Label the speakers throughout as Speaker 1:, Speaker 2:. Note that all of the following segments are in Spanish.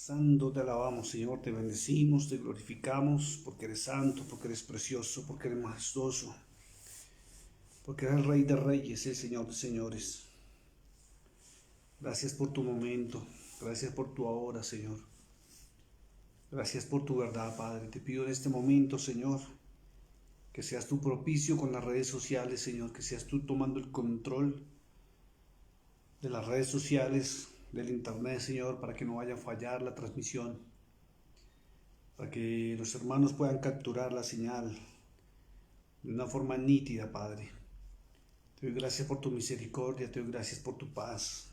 Speaker 1: Santo te alabamos, Señor, te bendecimos, te glorificamos, porque eres santo, porque eres precioso, porque eres majestuoso, porque eres el Rey de Reyes, el Señor de Señores. Gracias por tu momento, gracias por tu ahora, Señor. Gracias por tu verdad, Padre. Te pido en este momento, Señor, que seas tú propicio con las redes sociales, Señor, que seas tú tomando el control de las redes sociales, del internet, Señor, para que no vaya a fallar la transmisión, para que los hermanos puedan capturar la señal de una forma nítida, Padre. Te doy gracias por tu misericordia, te doy gracias por tu paz.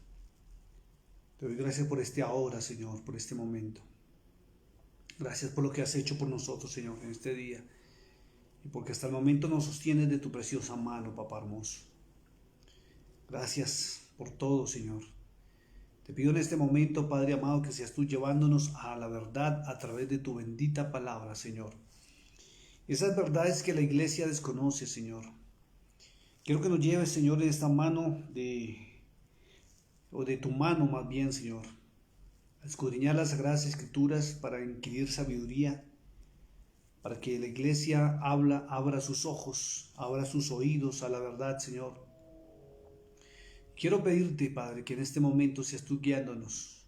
Speaker 1: Te doy gracias por este ahora, Señor, por este momento. Gracias por lo que has hecho por nosotros, Señor, en este día. Y porque hasta el momento nos sostienes de tu preciosa mano, Papá hermoso. Gracias por todo, Señor. Te pido en este momento, Padre amado, que seas tú llevándonos a la verdad a través de tu bendita palabra, Señor. Esas verdades que la iglesia desconoce, Señor. Quiero que nos lleves, Señor, en esta mano de tu mano más bien, Señor, a escudriñar las sagradas escrituras para adquirir sabiduría, para que la iglesia abra sus ojos, abra sus oídos a la verdad, Señor. Quiero pedirte, Padre, que en este momento seas tú guiándonos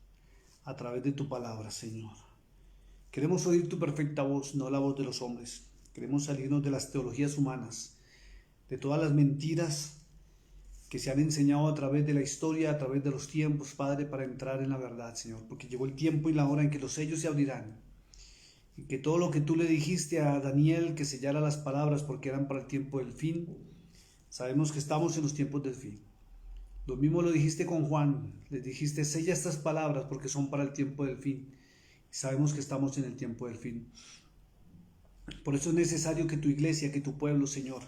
Speaker 1: a través de tu palabra, Señor. Queremos oír tu perfecta voz, no la voz de los hombres. Queremos salirnos de las teologías humanas, de todas las mentiras que se han enseñado a través de la historia, a través de los tiempos, Padre, para entrar en la verdad, Señor. Porque llegó el tiempo y la hora en que los sellos se abrirán. Y que todo lo que tú le dijiste a Daniel, que sellara las palabras porque eran para el tiempo del fin, sabemos que estamos en los tiempos del fin. Lo mismo lo dijiste con Juan, le dijiste, sella estas palabras porque son para el tiempo del fin. Sabemos que estamos en el tiempo del fin. Por eso es necesario que tu iglesia, que tu pueblo, Señor,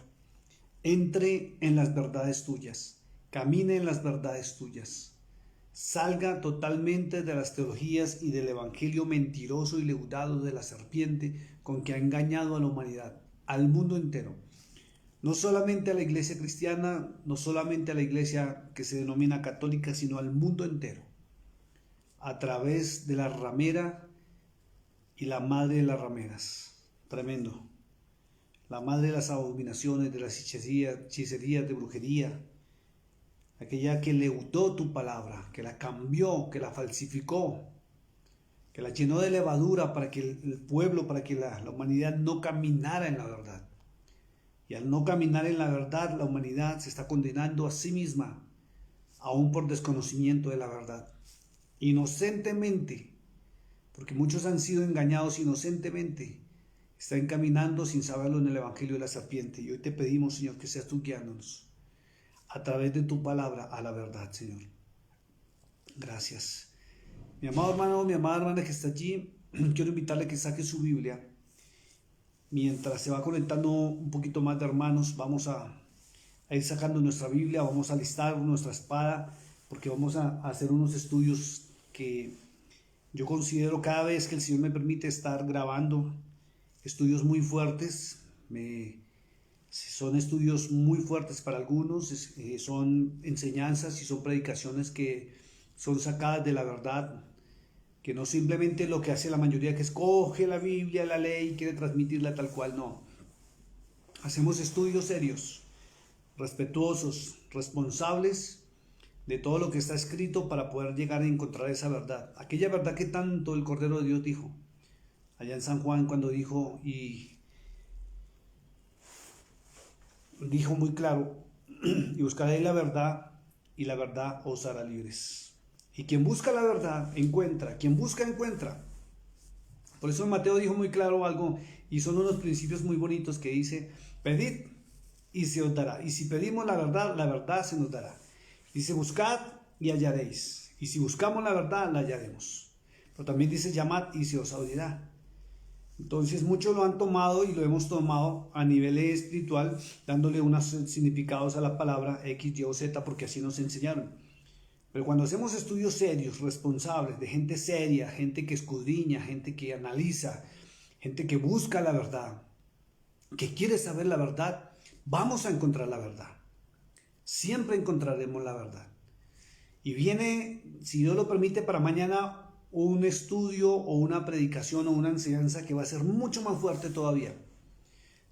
Speaker 1: entre en las verdades tuyas, camine en las verdades tuyas, salga totalmente de las teologías y del evangelio mentiroso y leudado de la serpiente con que ha engañado a la humanidad, al mundo entero. No solamente a la iglesia cristiana, no solamente a la iglesia que se denomina católica, sino al mundo entero, a través de la ramera y la madre de las rameras. Tremendo. La madre de las abominaciones, de las hechicerías, de brujería, aquella que leudó tu palabra, que la cambió, que la falsificó, que la llenó de levadura para que el pueblo, para que la humanidad no caminara en la verdad. Y al no caminar en la verdad, la humanidad se está condenando a sí misma, aún por desconocimiento de la verdad. Inocentemente, porque muchos han sido engañados inocentemente, están caminando sin saberlo en el evangelio de la serpiente. Y hoy te pedimos, Señor, que seas tú guiándonos a través de tu palabra a la verdad, Señor. Gracias. Mi amado hermano, mi amada hermana que está allí, quiero invitarle a que saque su Biblia. Mientras se va conectando un poquito más de hermanos, vamos a ir sacando nuestra Biblia, vamos a listar nuestra espada, porque vamos a hacer unos estudios que yo considero cada vez que el Señor me permite estar grabando, estudios muy fuertes. Son estudios muy fuertes para algunos, son enseñanzas y son predicaciones que son sacadas de la verdad, que no simplemente lo que hace la mayoría, que escoge la Biblia, la ley y quiere transmitirla tal cual, no. Hacemos estudios serios, respetuosos, responsables de todo lo que está escrito para poder llegar a encontrar esa verdad. Aquella verdad que tanto el Cordero de Dios dijo, allá en San Juan cuando dijo muy claro, y buscaréis la verdad y la verdad os hará libres. Y quien busca la verdad, encuentra. Quien busca, encuentra. Por eso Mateo dijo muy claro algo, y son unos principios muy bonitos que dice, pedid y se os dará. Y si pedimos la verdad se nos dará. Dice, buscad y hallaréis. Y si buscamos la verdad, la hallaremos. Pero también dice, llamad y se os abrirá. Entonces muchos lo han tomado y lo hemos tomado a nivel espiritual, dándole unos significados a la palabra X, Y o Z, porque así nos enseñaron. Pero cuando hacemos estudios serios, responsables, de gente seria, gente que escudriña, gente que analiza, gente que busca la verdad, que quiere saber la verdad, vamos a encontrar la verdad. Siempre encontraremos la verdad. Y viene, si Dios lo permite, para mañana un estudio o una predicación o una enseñanza que va a ser mucho más fuerte todavía.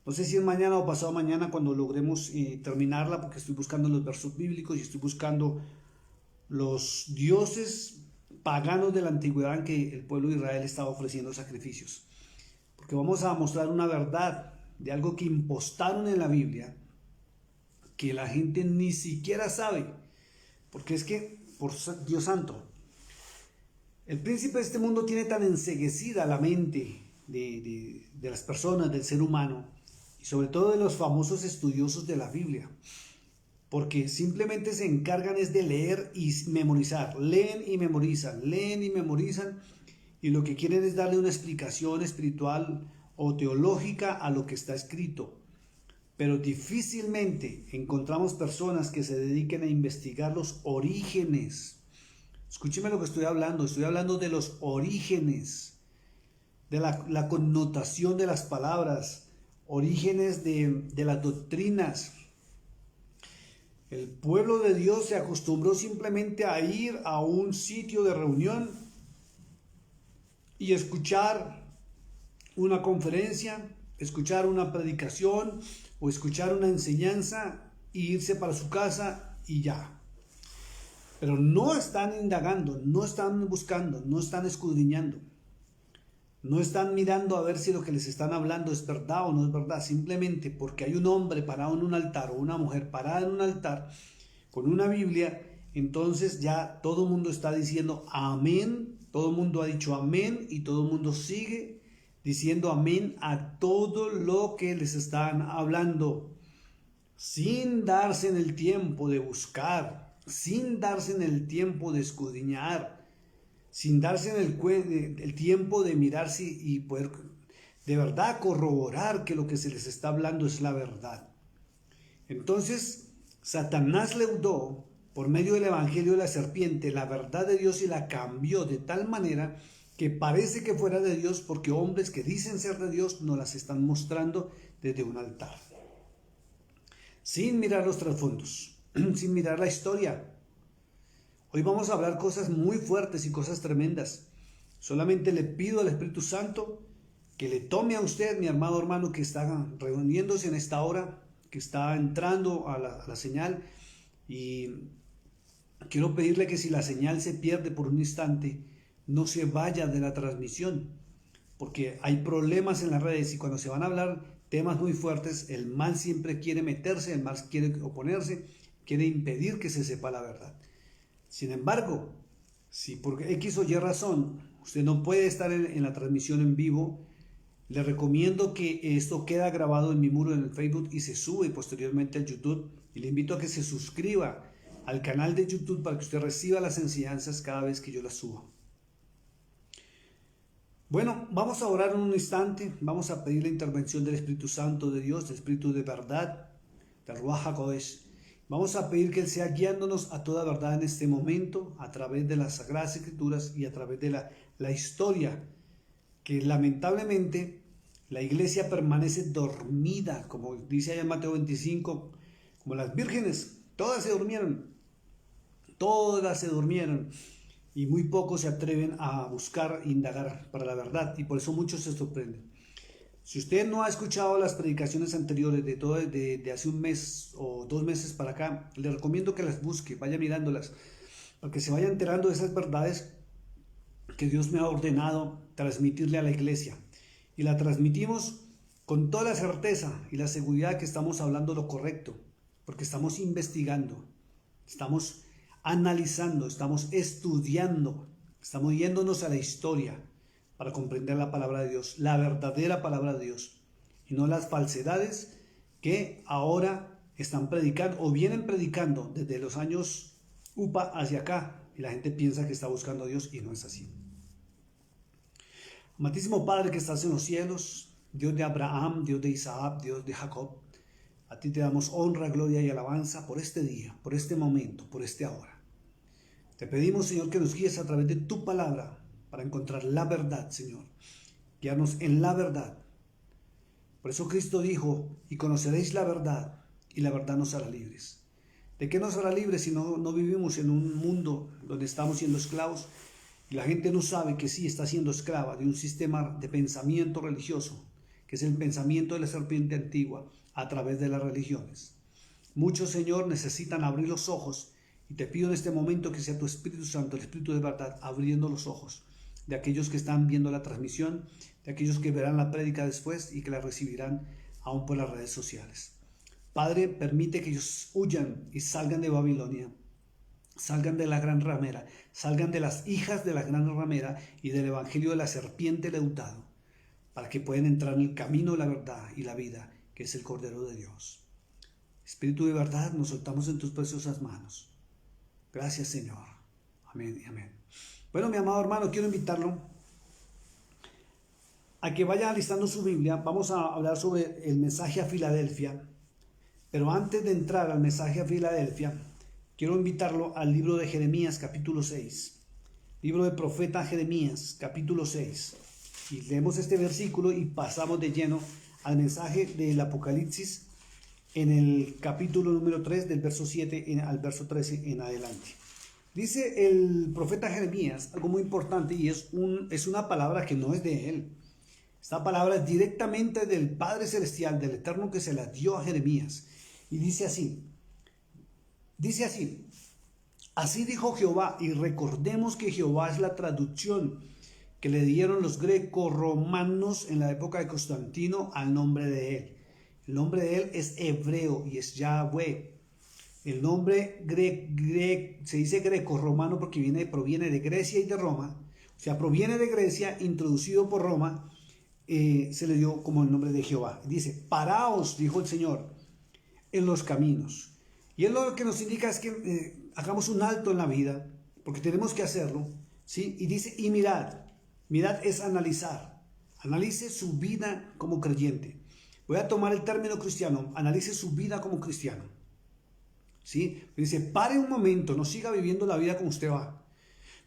Speaker 1: No sé si es mañana o pasado mañana cuando logremos terminarla, porque estoy buscando los versos bíblicos y estoy buscando los dioses paganos de la antigüedad en que el pueblo de Israel estaba ofreciendo sacrificios. Porque vamos a mostrar una verdad de algo que impostaron en la Biblia, que la gente ni siquiera sabe. Porque es que, por Dios santo, el príncipe de este mundo tiene tan enceguecida la mente de las personas, del ser humano, y sobre todo de los famosos estudiosos de la Biblia, porque simplemente se encargan es de leer y memorizar, leen y memorizan, y lo que quieren es darle una explicación espiritual o teológica a lo que está escrito. Pero difícilmente encontramos personas que se dediquen a investigar los orígenes. Escúcheme lo que estoy hablando de los orígenes, de la connotación de las palabras, orígenes de las doctrinas. El pueblo de Dios se acostumbró simplemente a ir a un sitio de reunión y escuchar una conferencia, escuchar una predicación o escuchar una enseñanza e irse para su casa y ya. Pero no están indagando, no están buscando, no están escudriñando. No están mirando a ver si lo que les están hablando es verdad o no es verdad. Simplemente porque hay un hombre parado en un altar o una mujer parada en un altar con una Biblia, entonces ya todo el mundo está diciendo amén. Todo el mundo ha dicho amén y todo el mundo sigue diciendo amén a todo lo que les están hablando, sin darse en el tiempo de buscar, sin darse en el tiempo de escudriñar, sin darse en el tiempo de mirarse y poder de verdad corroborar que lo que se les está hablando es la verdad. Entonces, Satanás le hurtó por medio del evangelio de la serpiente la verdad de Dios y la cambió de tal manera que parece que fuera de Dios, porque hombres que dicen ser de Dios nos las están mostrando desde un altar, sin mirar los trasfondos, sin mirar la historia. Hoy vamos a hablar cosas muy fuertes y cosas tremendas. Solamente le pido al Espíritu Santo que le tome a usted, mi amado hermano, que está reuniéndose en esta hora, que está entrando a la señal, y quiero pedirle que si la señal se pierde por un instante, no se vaya de la transmisión, porque hay problemas en las redes y cuando se van a hablar temas muy fuertes, el mal siempre quiere meterse, el mal quiere oponerse, quiere impedir que se sepa la verdad. Sin embargo, si por X o Y razón usted no puede estar en la transmisión en vivo, le recomiendo que esto queda grabado en mi muro en el Facebook y se sube posteriormente al YouTube, y le invito a que se suscriba al canal de YouTube para que usted reciba las enseñanzas cada vez que yo las suba. Bueno, vamos a orar en un instante, vamos a pedir la intervención del Espíritu Santo de Dios, del Espíritu de verdad, del Ruach HaKodesh. Vamos a pedir que Él sea guiándonos a toda verdad en este momento, a través de las Sagradas Escrituras y a través de la historia, que lamentablemente la iglesia permanece dormida, como dice allá en Mateo 25, como las vírgenes, todas se durmieron, y muy pocos se atreven a buscar e indagar para la verdad, y por eso muchos se sorprenden. Si usted no ha escuchado las predicaciones anteriores de hace un mes o 2 meses para acá, le recomiendo que las busque, vaya mirándolas, para que se vaya enterando de esas verdades que Dios me ha ordenado transmitirle a la iglesia. Y la transmitimos con toda la certeza y la seguridad que estamos hablando lo correcto, porque estamos investigando, estamos analizando, estamos estudiando, estamos yéndonos a la historia para comprender la palabra de Dios, la verdadera palabra de Dios, y no las falsedades que ahora están predicando o vienen predicando desde los años UPA hacia acá, y la gente piensa que está buscando a Dios y no es así. Amantísimo Padre que estás en los cielos, Dios de Abraham, Dios de Isaac, Dios de Jacob, a ti te damos honra, gloria y alabanza por este día, por este momento, por este ahora. Te pedimos, Señor, que nos guíes a través de tu palabra para encontrar la verdad, Señor. Guiarnos en la verdad. Por eso Cristo dijo, y conoceréis la verdad, y la verdad nos hará libres. ¿De qué nos hará libres si no vivimos en un mundo donde estamos siendo esclavos? Y la gente no sabe que sí está siendo esclava de un sistema de pensamiento religioso, que es el pensamiento de la serpiente antigua a través de las religiones. Muchos, Señor, necesitan abrir los ojos y te pido en este momento que sea tu Espíritu Santo, el Espíritu de verdad, abriendo los ojos de aquellos que están viendo la transmisión, de aquellos que verán la prédica después y que la recibirán aún por las redes sociales. Padre, permite que ellos huyan y salgan de Babilonia, salgan de la gran ramera, salgan de las hijas de la gran ramera y del evangelio de la serpiente leudado, para que puedan entrar en el camino, la verdad y la vida, que es el Cordero de Dios. Espíritu de verdad, nos soltamos en tus preciosas manos. Gracias, Señor. Amén y amén. Bueno, mi amado hermano, quiero invitarlo a que vaya alistando su Biblia. Vamos a hablar sobre el mensaje a Filadelfia. Pero antes de entrar al mensaje a Filadelfia, quiero invitarlo al libro de Jeremías, capítulo 6. Libro del profeta Jeremías, capítulo 6. Y leemos este versículo y pasamos de lleno al mensaje del Apocalipsis en el capítulo número 3, del verso 7 al verso 13 en adelante. Dice el profeta Jeremías algo muy importante y es una palabra que no es de él. Esta palabra es directamente del Padre Celestial, del Eterno, que se la dio a Jeremías. Y dice así, así dijo Jehová, y recordemos que Jehová es la traducción que le dieron los greco-romanos en la época de Constantino al nombre de él. El nombre de él es hebreo y es Yahweh. El nombre se dice greco-romano porque proviene de Grecia y de Roma. O sea, proviene de Grecia, introducido por Roma, se le dio como el nombre de Jehová. Dice, paraos, dijo el Señor, en los caminos. Y él lo que nos indica es que hagamos un alto en la vida, porque tenemos que hacerlo, ¿sí? Y dice, y mirad es analizar. Analice su vida como creyente. Voy a tomar el término cristiano, analice su vida como cristiano. ¿Sí? Dice, pare un momento, no siga viviendo la vida como usted va.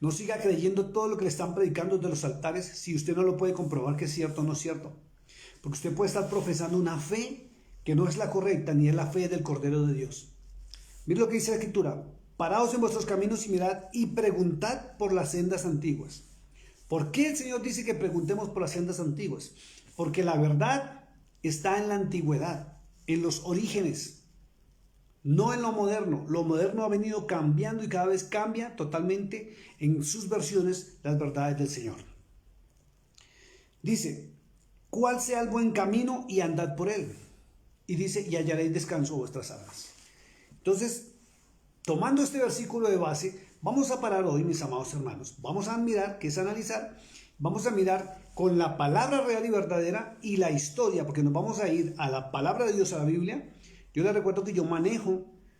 Speaker 1: No siga creyendo todo lo que le están predicando de los altares si usted no lo puede comprobar que es cierto o no es cierto. Porque usted puede estar profesando una fe que no es la correcta, ni es la fe del Cordero de Dios. Mire lo que dice la Escritura. Paraos en vuestros caminos y mirad y preguntad por las sendas antiguas. ¿Por qué el Señor dice que preguntemos por las sendas antiguas? Porque la verdad está en la antigüedad, en los orígenes. No en lo moderno. Lo moderno ha venido cambiando y cada vez cambia totalmente en sus versiones las verdades del Señor. Dice, ¿cuál sea el buen camino y andad por él? Y dice, y hallaréis descanso a vuestras almas. Entonces, tomando este versículo de base, vamos a parar hoy, mis amados hermanos. Vamos a mirar, que es analizar, vamos a mirar con la palabra real y verdadera y la historia, porque nos vamos a ir a la palabra de Dios, a la Biblia. Yo les recuerdo que yo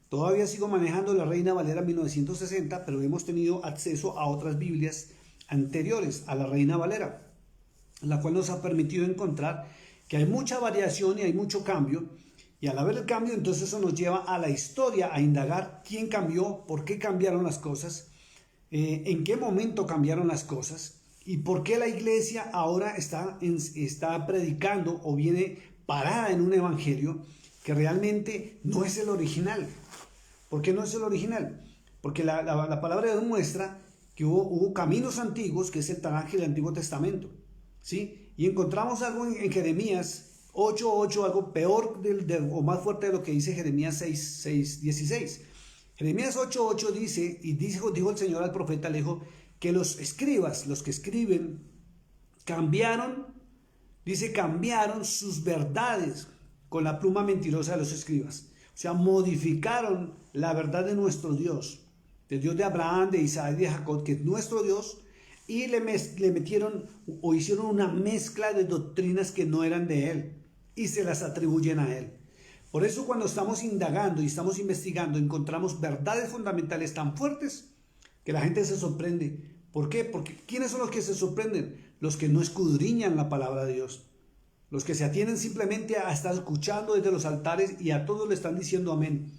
Speaker 1: todavía sigo manejando la Reina Valera 1960, pero hemos tenido acceso a otras Biblias anteriores a la Reina Valera, la cual nos ha permitido encontrar que hay mucha variación y hay mucho cambio, y al haber el cambio, entonces eso nos lleva a la historia, a indagar quién cambió, por qué cambiaron las cosas, en qué momento cambiaron las cosas, y por qué la iglesia ahora está predicando o viene parada en un evangelio que realmente no es el original. ¿Por qué no es el original? Porque la palabra de Dios muestra que hubo caminos antiguos, que es el Tanaj del Antiguo Testamento, ¿sí? Y encontramos algo en Jeremías 8:8, algo peor o más fuerte de lo que dice Jeremías 6:16. Jeremías 8:8 dice, y dijo el Señor al profeta, le dijo, que los escribas, los que escriben, cambiaron sus verdades con la pluma mentirosa de los escribas. O sea, modificaron la verdad de nuestro Dios, del Dios de Abraham, de Isaac y de Jacob, que es nuestro Dios, y le metieron o hicieron una mezcla de doctrinas que no eran de él y se las atribuyen a él. Por eso cuando estamos indagando y estamos investigando, encontramos verdades fundamentales tan fuertes que la gente se sorprende. ¿Por qué? Porque ¿quiénes son los que se sorprenden? Los que no escudriñan la palabra de Dios. Los que se atienen simplemente a estar escuchando desde los altares y a todos le están diciendo amén.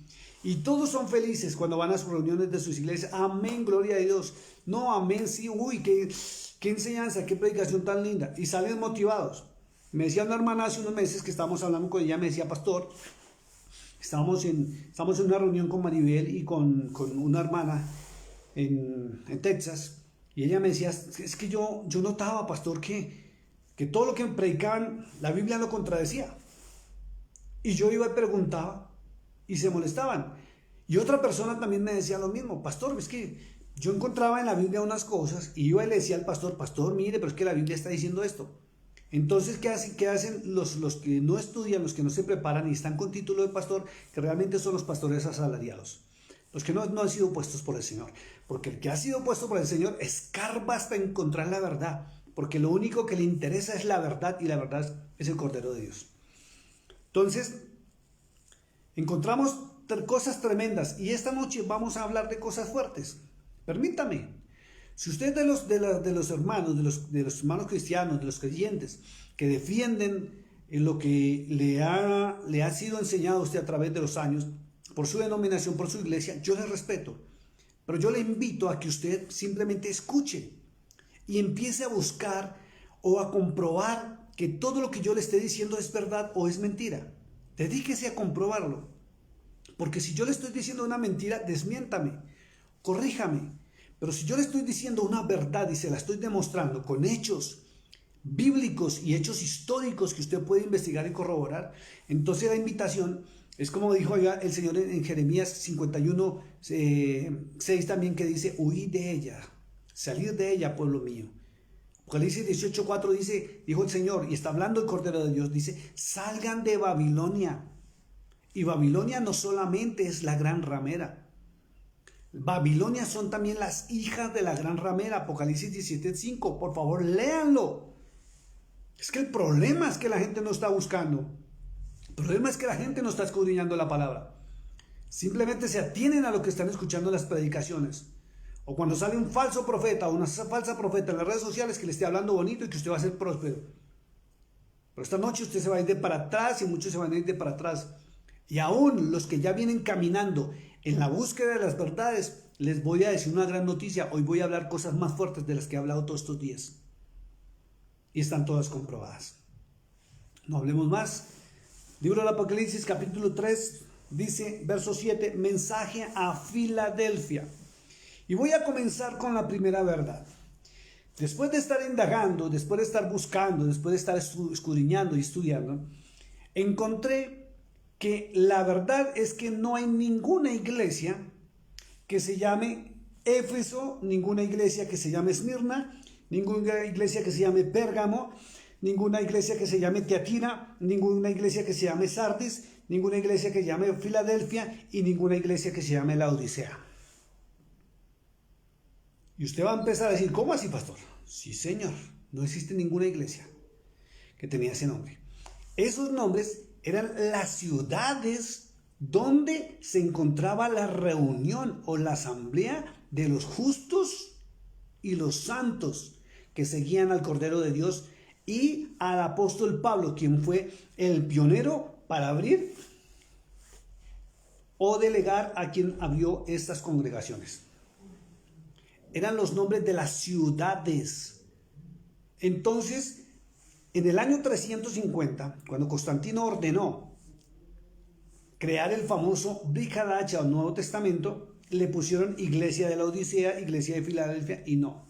Speaker 1: Y todos son felices cuando van a sus reuniones de sus iglesias. Amén, gloria a Dios. No, amén, sí, uy, qué enseñanza, qué predicación tan linda. Y salen motivados. Me decía una hermana hace unos meses que estábamos hablando con ella, me decía, pastor, estamos en una reunión con Maribel y con una hermana en Texas. Y ella me decía, es que yo notaba, pastor, que todo lo que me predicaban, la Biblia lo contradecía. Y yo iba y preguntaba y se molestaban. Y otra persona también me decía lo mismo, pastor, es que yo encontraba en la Biblia unas cosas y iba y le decía al pastor, pastor, mire, pero es que la Biblia está diciendo esto. Entonces, ¿qué hacen los que no estudian, los que no se preparan y están con título de pastor, que realmente son los pastores asalariados? Los que no han sido puestos por el Señor. Porque el que ha sido puesto por el Señor escarba hasta encontrar la verdad. Porque lo único que le interesa es la verdad y la verdad es el Cordero de Dios. Entonces, encontramos cosas tremendas y esta noche vamos a hablar de cosas fuertes. Permítame. Si usted de los hermanos, de los hermanos cristianos, de los creyentes que defienden lo que le ha sido enseñado a usted a través de los años, por su denominación, por su iglesia, yo le respeto. Pero yo le invito a que usted simplemente escuche y empiece a buscar o a comprobar que todo lo que yo le esté diciendo es verdad o es mentira. Dedíquese a comprobarlo. Porque si yo le estoy diciendo una mentira, desmiéntame, corríjame. Pero si yo le estoy diciendo una verdad y se la estoy demostrando con hechos bíblicos y hechos históricos que usted puede investigar y corroborar, entonces la invitación es como dijo ya el Señor en Jeremías 51, 6 también, que dice, huid de ella, salir de ella, pueblo mío. Apocalipsis 18:4 dijo el Señor, y está hablando el Cordero de Dios, dice, salgan de Babilonia. Y Babilonia no solamente es la gran ramera. Babilonia son también las hijas de la gran ramera. Apocalipsis 17:5. Por favor, léanlo. Es que el problema es que la gente no está buscando. El problema es que la gente no está escudriñando la palabra. Simplemente se atienen a lo que están escuchando en las predicaciones. O cuando sale un falso profeta o una falsa profeta en las redes sociales que le esté hablando bonito y que usted va a ser próspero. Pero esta noche usted se va a ir de para atrás y muchos se van a ir de para atrás. Y aún los que ya vienen caminando en la búsqueda de las verdades, les voy a decir una gran noticia. Hoy voy a hablar cosas más fuertes de las que he hablado todos estos días. Y están todas comprobadas. No hablemos más. Libro del Apocalipsis, capítulo 3, dice, verso 7, mensaje a Filadelfia. Y voy a comenzar con la primera verdad. Después de estar indagando, después de estar buscando, después de estar escudriñando y estudiando, encontré que la verdad es que no hay ninguna iglesia que se llame Éfeso, ninguna iglesia que se llame Esmirna, ninguna iglesia que se llame Pérgamo, ninguna iglesia que se llame Tiatira, ninguna iglesia que se llame Sardis, ninguna iglesia que se llame Filadelfia y ninguna iglesia que se llame Laodicea. Y usted va a empezar a decir, ¿cómo así, pastor? Sí, señor, no existe ninguna iglesia que tenía ese nombre. Esos nombres eran las ciudades donde se encontraba la reunión o la asamblea de los justos y los santos que seguían al Cordero de Dios y al apóstol Pablo, quien fue el pionero para abrir o delegar a quien abrió estas congregaciones. Eran los nombres de las ciudades. Entonces, en el año 350, cuando Constantino ordenó crear el famoso Brit Hadashah o Nuevo Testamento, le pusieron iglesia de Laodicea, iglesia de Filadelfia y no.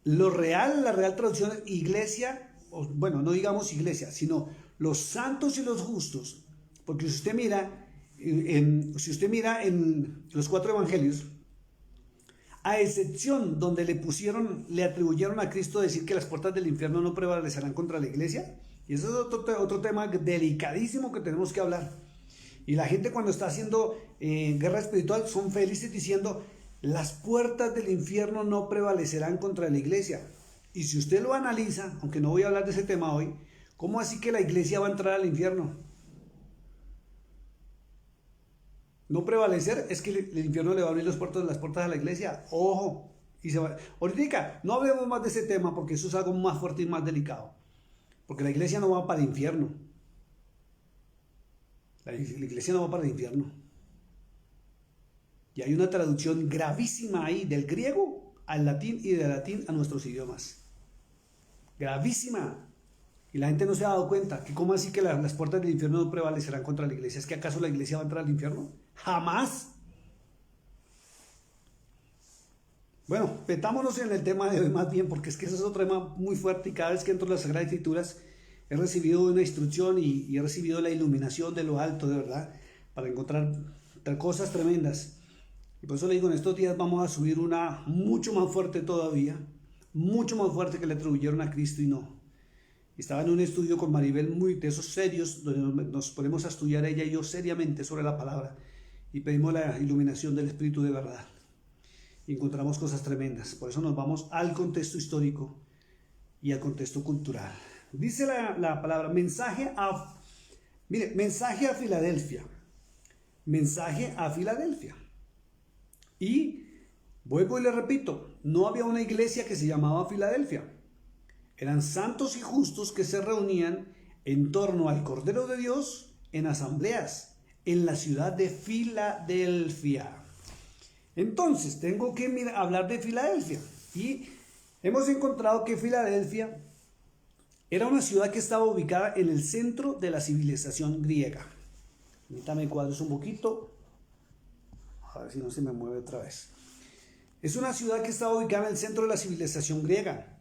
Speaker 1: La real traducción es iglesia, bueno, no digamos iglesia, sino los santos y los justos. Porque si usted mira en los 4 evangelios, a excepción donde le atribuyeron a Cristo decir que las puertas del infierno no prevalecerán contra la iglesia, y eso es otro tema delicadísimo que tenemos que hablar. Y la gente cuando está haciendo guerra espiritual son felices diciendo, las puertas del infierno no prevalecerán contra la iglesia. Y si usted lo analiza, aunque no voy a hablar de ese tema hoy, ¿cómo así que la iglesia va a entrar al infierno? No prevalecer es que el infierno le va a abrir las puertas a la iglesia. Ojo. Y se va. Ahorita no hablemos más de ese tema porque eso es algo más fuerte y más delicado. Porque la iglesia no va para el infierno. La iglesia no va para el infierno. Y hay una traducción gravísima ahí del griego al latín y del latín a nuestros idiomas. Gravísima. Y la gente no se ha dado cuenta que cómo así que las puertas del infierno no prevalecerán contra la iglesia. ¿Es que acaso la iglesia va a entrar al infierno? Jamás. Bueno, metámonos en el tema de hoy más bien, porque es que ese es otro tema muy fuerte y cada vez que entro en las Sagradas Escrituras he recibido una instrucción y he recibido la iluminación de lo alto, de verdad, para encontrar cosas tremendas. Y por eso le digo, en estos días vamos a subir una mucho más fuerte todavía, mucho más fuerte que le atribuyeron a Cristo y no. Estaba en un estudio con Maribel muy de esos serios, donde nos ponemos a estudiar ella y yo seriamente sobre la palabra y pedimos la iluminación del Espíritu de verdad. Y encontramos cosas tremendas. Por eso nos vamos al contexto histórico y al contexto cultural. Dice la palabra, mensaje a Filadelfia. Mensaje a Filadelfia. Y vuelvo y le repito, no había una iglesia que se llamaba Filadelfia. Eran santos y justos que se reunían en torno al Cordero de Dios en asambleas en la ciudad de Filadelfia. Entonces, tengo que hablar de Filadelfia. Y hemos encontrado que Filadelfia era una ciudad que estaba ubicada en el centro de la civilización griega. Permítame cuadros un poquito. A ver si no se me mueve otra vez. Es una ciudad que estaba ubicada en el centro de la civilización griega.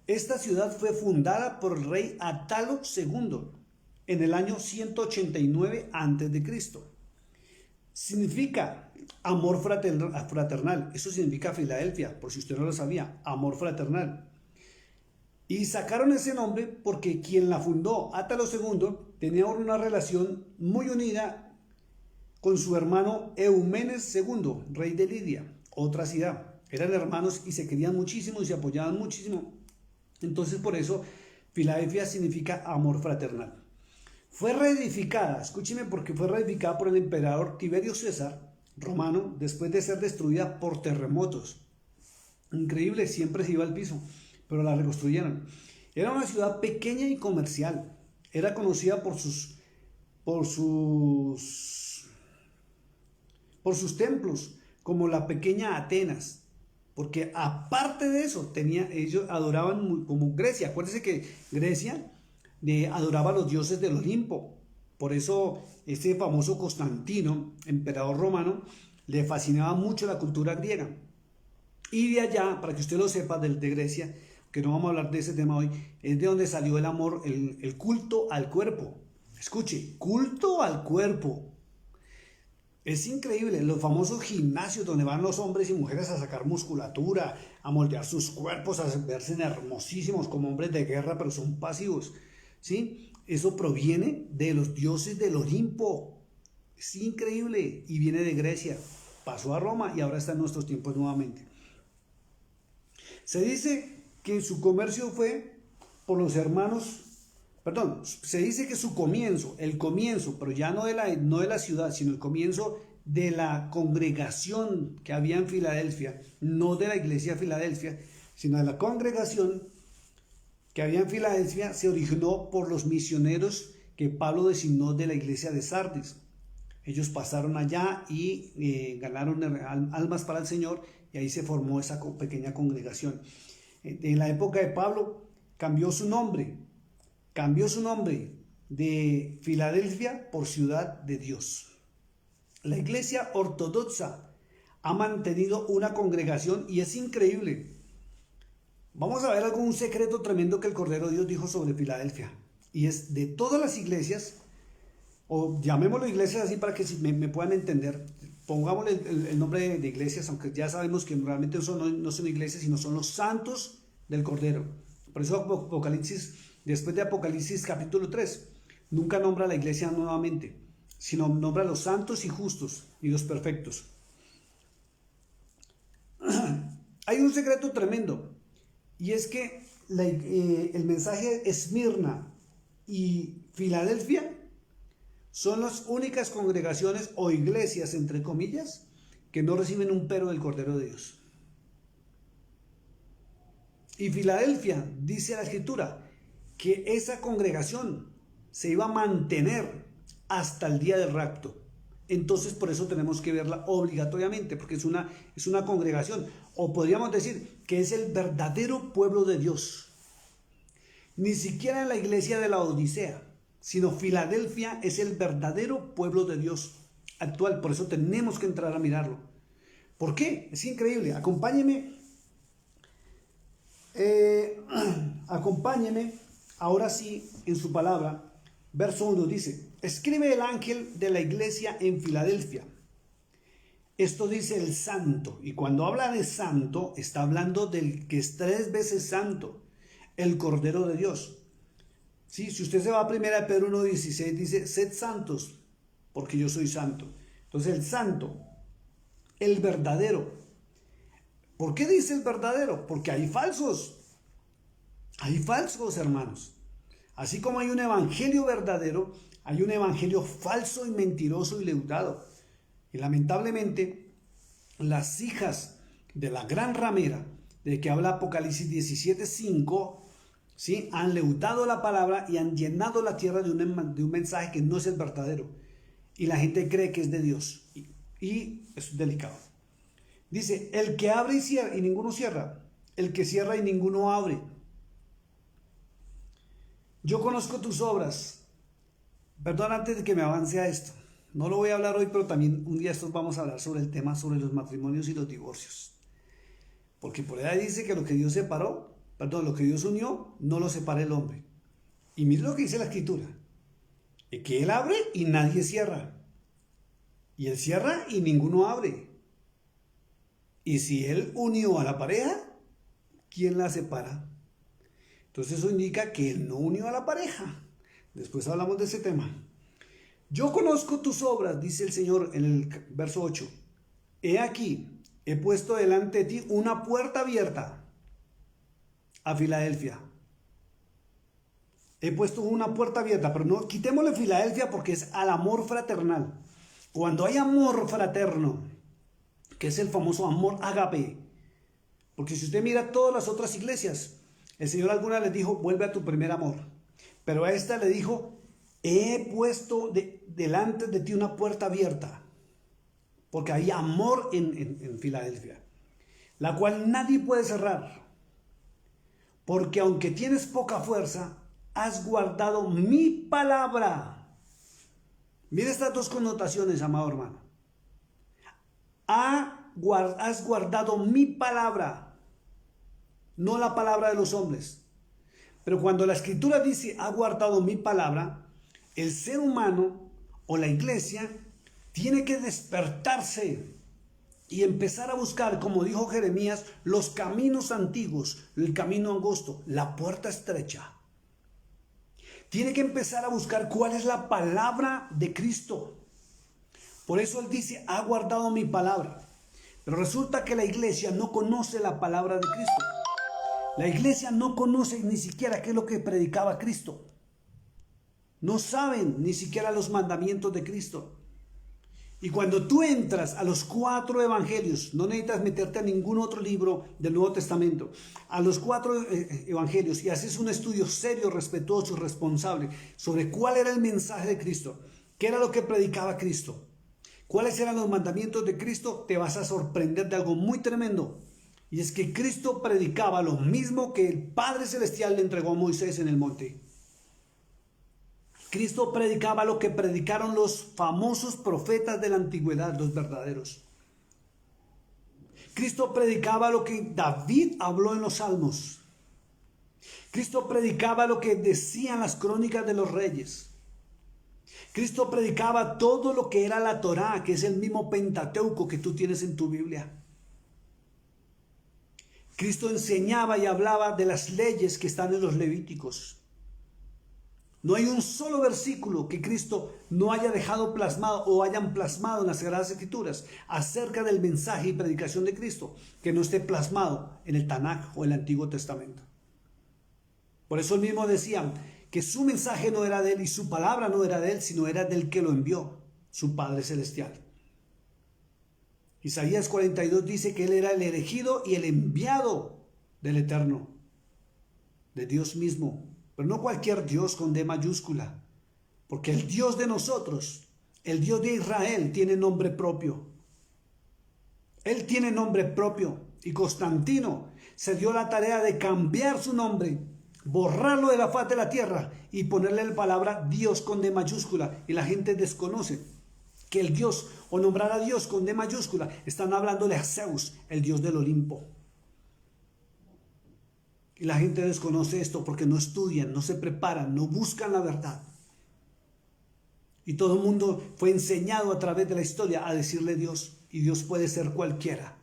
Speaker 1: Esta ciudad fue fundada por el rey Atalo II en el año 189 a.C. Significa amor fraternal. Eso significa Filadelfia, por si usted no lo sabía, amor fraternal. Y sacaron ese nombre porque quien la fundó, Atalo II, tenía una relación muy unida con su hermano Eumenes II, rey de Lidia, otra ciudad. Eran hermanos y se querían muchísimo y se apoyaban muchísimo. Entonces por eso Filadelfia significa amor fraternal. Fue reedificada, escúcheme, porque fue reedificada por el emperador Tiberio César romano después de ser destruida por terremotos. Increíble, siempre se iba al piso, pero la reconstruyeron. Era una ciudad pequeña y comercial. Era conocida por sus templos, como la pequeña Atenas. Porque aparte de eso, ellos adoraban como Grecia. Acuérdense que Grecia adoraba a los dioses del Olimpo. Por eso este famoso Constantino, emperador romano, le fascinaba mucho la cultura griega. Y de allá, para que usted lo sepa, de Grecia, que no vamos a hablar de ese tema hoy, es de donde salió el amor, el culto al cuerpo. Escuche, culto al cuerpo. Es increíble, los famosos gimnasios donde van los hombres y mujeres a sacar musculatura, a moldear sus cuerpos, a verse hermosísimos como hombres de guerra, pero son pasivos, ¿sí? Eso proviene de los dioses del Olimpo. Es increíble y viene de Grecia, pasó a Roma y ahora está en nuestros tiempos nuevamente. Se dice que su comercio fue por los hermanos. Se dice que su comienzo, el comienzo, pero ya no de la ciudad, sino el comienzo de la congregación que había en Filadelfia, no de la iglesia de Filadelfia, sino de la congregación que había en Filadelfia, se originó por los misioneros que Pablo designó de la iglesia de Sardis. Ellos pasaron allá y ganaron almas para el Señor y ahí se formó esa pequeña congregación. En la época de Pablo cambió su nombre de Filadelfia por Ciudad de Dios. La iglesia ortodoxa ha mantenido una congregación y es increíble. Vamos a ver algún secreto tremendo que el Cordero de Dios dijo sobre Filadelfia. Y es de todas las iglesias, o llamémoslo iglesias así para que me puedan entender, pongámosle el nombre de iglesias, aunque ya sabemos que realmente no son iglesias, sino son los santos del Cordero. Por eso Apocalipsis, después de Apocalipsis capítulo 3, nunca nombra a la iglesia nuevamente, sino nombra a los santos y justos y los perfectos. Hay un secreto tremendo, y es que el mensaje Esmirna y Filadelfia son las únicas congregaciones o iglesias, entre comillas, que no reciben un pero del Cordero de Dios. Y Filadelfia, dice la Escritura, que esa congregación se iba a mantener hasta el día del rapto. Entonces por eso tenemos que verla obligatoriamente, porque es una congregación, o podríamos decir que es el verdadero pueblo de Dios. Ni siquiera en la iglesia de la Odisea, sino Filadelfia es el verdadero pueblo de Dios actual. Por eso tenemos que entrar a mirarlo. ¿Por qué? Es increíble. Acompáñeme Acompáñeme ahora sí en su palabra. Verso 1 dice: escribe el ángel de la iglesia en Filadelfia. Esto dice el santo, y cuando habla de santo, está hablando del que es 3 veces santo, el Cordero de Dios. ¿Sí? Si usted se va a 1 Pedro 1:16, dice: sed santos, porque yo soy santo. Entonces el santo, el verdadero. ¿Por qué dice el verdadero? Porque hay falsos, hermanos. Así como hay un evangelio verdadero, hay un evangelio falso y mentiroso y leudado. Y lamentablemente, las hijas de la gran ramera, de que habla Apocalipsis 17:5, ¿sí?, han leudado la palabra y han llenado la tierra de un mensaje que no es el verdadero. Y la gente cree que es de Dios. Y es delicado. Dice: el que abre y cierra y ninguno cierra, el que cierra y ninguno abre. Yo conozco tus obras. Perdón, antes de que me avance a esto. No lo voy a hablar hoy, pero también un día estos vamos a hablar sobre el tema, sobre los matrimonios y los divorcios. Porque por ahí dice que lo que Dios separó, lo que Dios unió, no lo separa el hombre. Y mire lo que dice la Escritura: que Él abre y nadie cierra. Y Él cierra y ninguno abre. Y si Él unió a la pareja, ¿quién la separa? Entonces eso indica que Él no unió a la pareja. Después hablamos de ese tema. Yo conozco tus obras, dice el Señor en el verso 8. He aquí, he puesto delante de ti una puerta abierta a Filadelfia. He puesto una puerta abierta, pero no quitémosle Filadelfia porque es al amor fraternal. Cuando hay amor fraterno, que es el famoso amor ágape, porque si usted mira todas las otras iglesias, el Señor alguna les dijo: vuelve a tu primer amor. Pero a esta le dijo: he puesto delante de ti una puerta abierta. Porque hay amor en Filadelfia, la cual nadie puede cerrar. Porque aunque tienes poca fuerza, has guardado mi palabra. Mira estas dos connotaciones, amado hermano. Has guardado mi palabra. No la palabra de los hombres. Pero cuando la Escritura dice: ha guardado mi palabra, el ser humano o la iglesia tiene que despertarse y empezar a buscar, como dijo Jeremías, los caminos antiguos, el camino angosto, la puerta estrecha. Tiene que empezar a buscar cuál es la palabra de Cristo. Por eso Él dice: ha guardado mi palabra. Pero resulta que la iglesia no conoce la palabra de Cristo. La iglesia no conoce ni siquiera qué es lo que predicaba Cristo. No saben ni siquiera los mandamientos de Cristo. Y cuando tú entras a los 4 evangelios, no necesitas meterte a ningún otro libro del Nuevo Testamento, a los 4 evangelios, y haces un estudio serio, respetuoso, responsable sobre cuál era el mensaje de Cristo, qué era lo que predicaba Cristo, cuáles eran los mandamientos de Cristo, te vas a sorprender de algo muy tremendo. Y es que Cristo predicaba lo mismo que el Padre Celestial le entregó a Moisés en el monte. Cristo predicaba lo que predicaron los famosos profetas de la antigüedad, los verdaderos. Cristo predicaba lo que David habló en los Salmos. Cristo predicaba lo que decían las crónicas de los reyes. Cristo predicaba todo lo que era la Torá, que es el mismo Pentateuco que tú tienes en tu Biblia. Cristo enseñaba y hablaba de las leyes que están en los Levíticos. No hay un solo versículo que Cristo no haya dejado plasmado o hayan plasmado en las Sagradas Escrituras acerca del mensaje y predicación de Cristo que no esté plasmado en el Tanaj o el Antiguo Testamento. Por eso él mismo decía que su mensaje no era de él y su palabra no era de él, sino era del que lo envió, su Padre Celestial. Isaías 42 dice que él era el elegido y el enviado del Eterno, de Dios mismo. Pero no cualquier Dios con D mayúscula, porque el Dios de nosotros, el Dios de Israel, tiene nombre propio. Él tiene nombre propio y Constantino se dio la tarea de cambiar su nombre, borrarlo de la faz de la tierra y ponerle la palabra Dios con D mayúscula. Y la gente desconoce que el Dios, o nombrar a Dios con D mayúscula, están hablándole a Zeus, el Dios del Olimpo. Y la gente desconoce esto porque no estudian, no se preparan, no buscan la verdad. Y todo el mundo fue enseñado a través de la historia a decirle Dios. Y Dios puede ser cualquiera.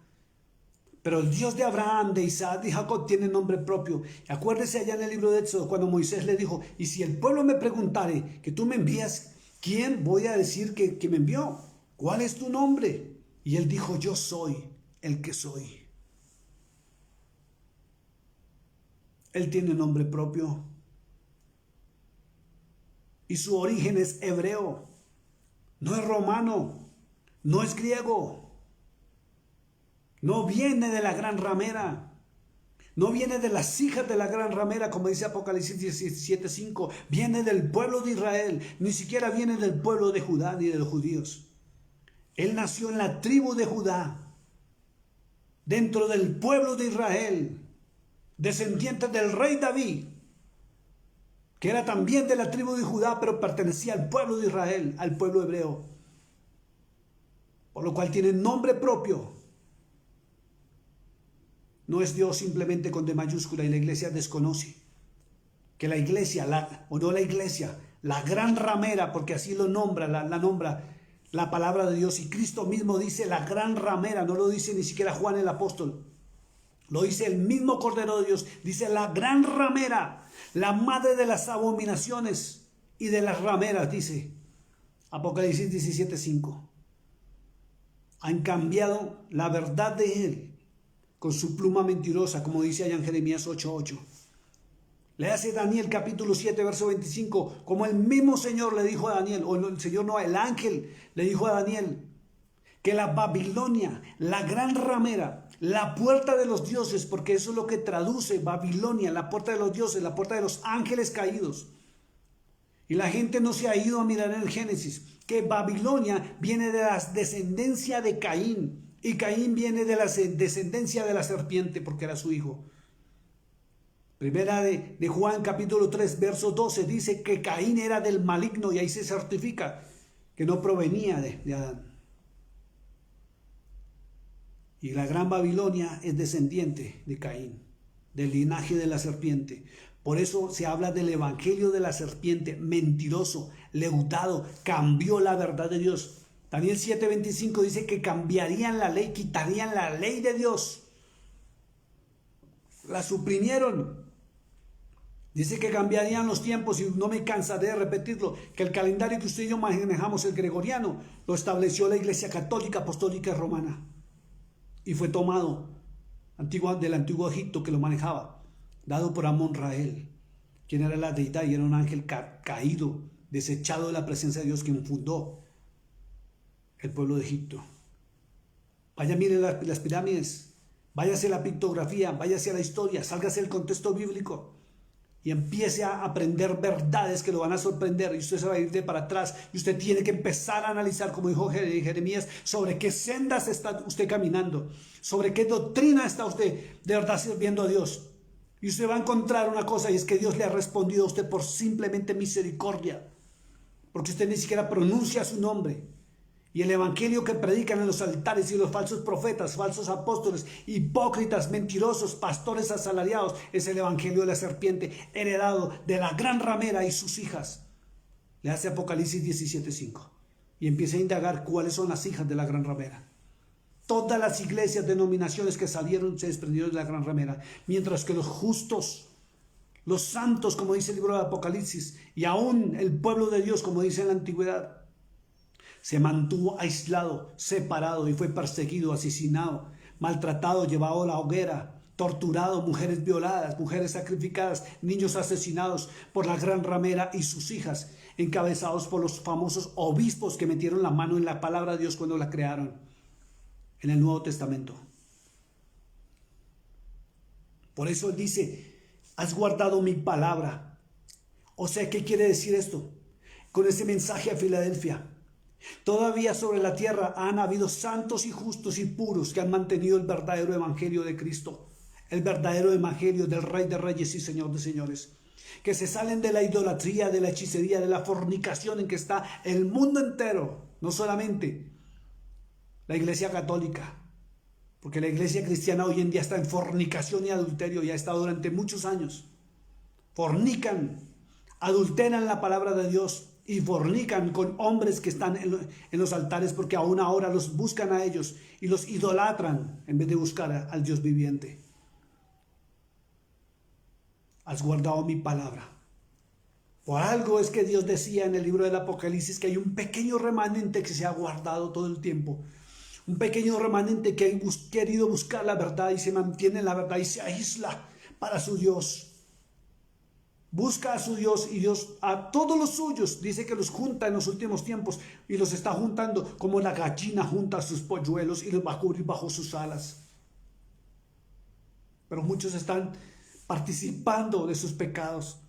Speaker 1: Pero el Dios de Abraham, de Isaac y Jacob tiene nombre propio. Y acuérdese allá en el libro de Éxodo cuando Moisés le dijo, y si el pueblo me preguntare que tú me envías, ¿quién voy a decir que me envió? ¿Cuál es tu nombre? Y él dijo, yo soy el que soy. Él tiene nombre propio. Y su origen es hebreo. No es romano. No es griego. No viene de la gran ramera. No viene de las hijas de la gran ramera, como dice Apocalipsis 17:5. Viene del pueblo de Israel. Ni siquiera viene del pueblo de Judá ni de los judíos. Él nació en la tribu de Judá. Dentro del pueblo de Israel. Descendiente del rey David. Que era también de la tribu de Judá, pero pertenecía al pueblo de Israel, al pueblo hebreo. Por lo cual tiene nombre propio. No es Dios simplemente con D mayúscula, y la iglesia desconoce. Que la iglesia, la gran ramera, porque así lo nombra, la nombra la palabra de Dios. Y Cristo mismo dice la gran ramera, no lo dice ni siquiera Juan el apóstol. Lo dice el mismo Cordero de Dios, dice la gran ramera, la madre de las abominaciones y de las rameras, dice Apocalipsis 17:5. Han cambiado la verdad de él con su pluma mentirosa, como dice allá en Jeremías 8:8. Le hace Daniel capítulo 7, verso 25, como el mismo Señor le dijo a Daniel, o el Señor no, el ángel le dijo a Daniel, que la Babilonia, la gran ramera, la puerta de los dioses, porque eso es lo que traduce Babilonia, la puerta de los dioses, la puerta de los ángeles caídos. Y la gente no se ha ido a mirar en el Génesis, que Babilonia viene de la descendencia de Caín, y Caín viene de la descendencia de la serpiente, porque era su hijo. Primera de Juan capítulo 3, verso 12, dice que Caín era del maligno, y ahí se certifica que no provenía de Adán. Y la gran Babilonia es descendiente de Caín, del linaje de la serpiente. Por eso se habla del evangelio de la serpiente, mentiroso, leudado, cambió la verdad de Dios. Daniel 7:25 dice que cambiarían la ley, quitarían la ley de Dios. La suprimieron. Dice que cambiarían los tiempos, y no me cansaré de repetirlo, que el calendario que usted y yo manejamos, el gregoriano, lo estableció la Iglesia Católica, Apostólica y Romana. Y fue tomado del antiguo Egipto, que lo manejaba, dado por Amón-Rael, quien era la deidad y era un ángel caído, desechado de la presencia de Dios, quien fundó el pueblo de Egipto. Vaya, mire las pirámides, váyase a la pictografía, váyase a la historia, sálgase del contexto bíblico y empiece a aprender verdades que lo van a sorprender, y usted se va a ir de para atrás, y usted tiene que empezar a analizar, como dijo Jeremías, sobre qué sendas está usted caminando, sobre qué doctrina está usted de verdad sirviendo a Dios. Y usted va a encontrar una cosa, y es que Dios le ha respondido a usted por simplemente misericordia, porque usted ni siquiera pronuncia su nombre. Y el evangelio que predican en los altares, y los falsos profetas, falsos apóstoles, hipócritas, mentirosos, pastores asalariados, es el evangelio de la serpiente, heredado de la gran ramera y sus hijas. Le hace Apocalipsis 17:5 y empieza a indagar cuáles son las hijas de la gran ramera. Todas las iglesias, denominaciones que salieron, se desprendieron de la gran ramera, mientras que los justos, los santos, como dice el libro de Apocalipsis, y aún el pueblo de Dios, como dice en la antigüedad, se mantuvo aislado, separado, y fue perseguido, asesinado, maltratado, llevado a la hoguera, torturado, mujeres violadas, mujeres sacrificadas, niños asesinados por la gran ramera y sus hijas, encabezados por los famosos obispos que metieron la mano en la palabra de Dios cuando la crearon en el Nuevo Testamento. Por eso él dice, has guardado mi palabra. O sea, ¿qué quiere decir esto? Con ese mensaje a Filadelfia: todavía sobre la tierra han habido santos y justos y puros que han mantenido el verdadero evangelio de Cristo, el verdadero evangelio del Rey de Reyes y Señor de Señores, que se salen de la idolatría, de la hechicería, de la fornicación en que está el mundo entero, no solamente la Iglesia Católica, Porque la iglesia cristiana hoy en día está en fornicación y adulterio, y ha estado durante muchos años. Fornican, adulteran la palabra de Dios y fornican con hombres que están en los altares, porque aún ahora los buscan a ellos y los idolatran en vez de buscar al Dios viviente. Has guardado mi palabra. Por algo es que Dios decía en el libro del Apocalipsis que hay un pequeño remanente que se ha guardado todo el tiempo. Un pequeño remanente que ha querido buscar la verdad y se mantiene en la verdad y se aísla para su Dios. Busca a su Dios, y Dios a todos los suyos dice que los junta en los últimos tiempos, y los está juntando como la gallina junta a sus polluelos y los va a cubrir bajo sus alas. Pero muchos están participando de sus pecados.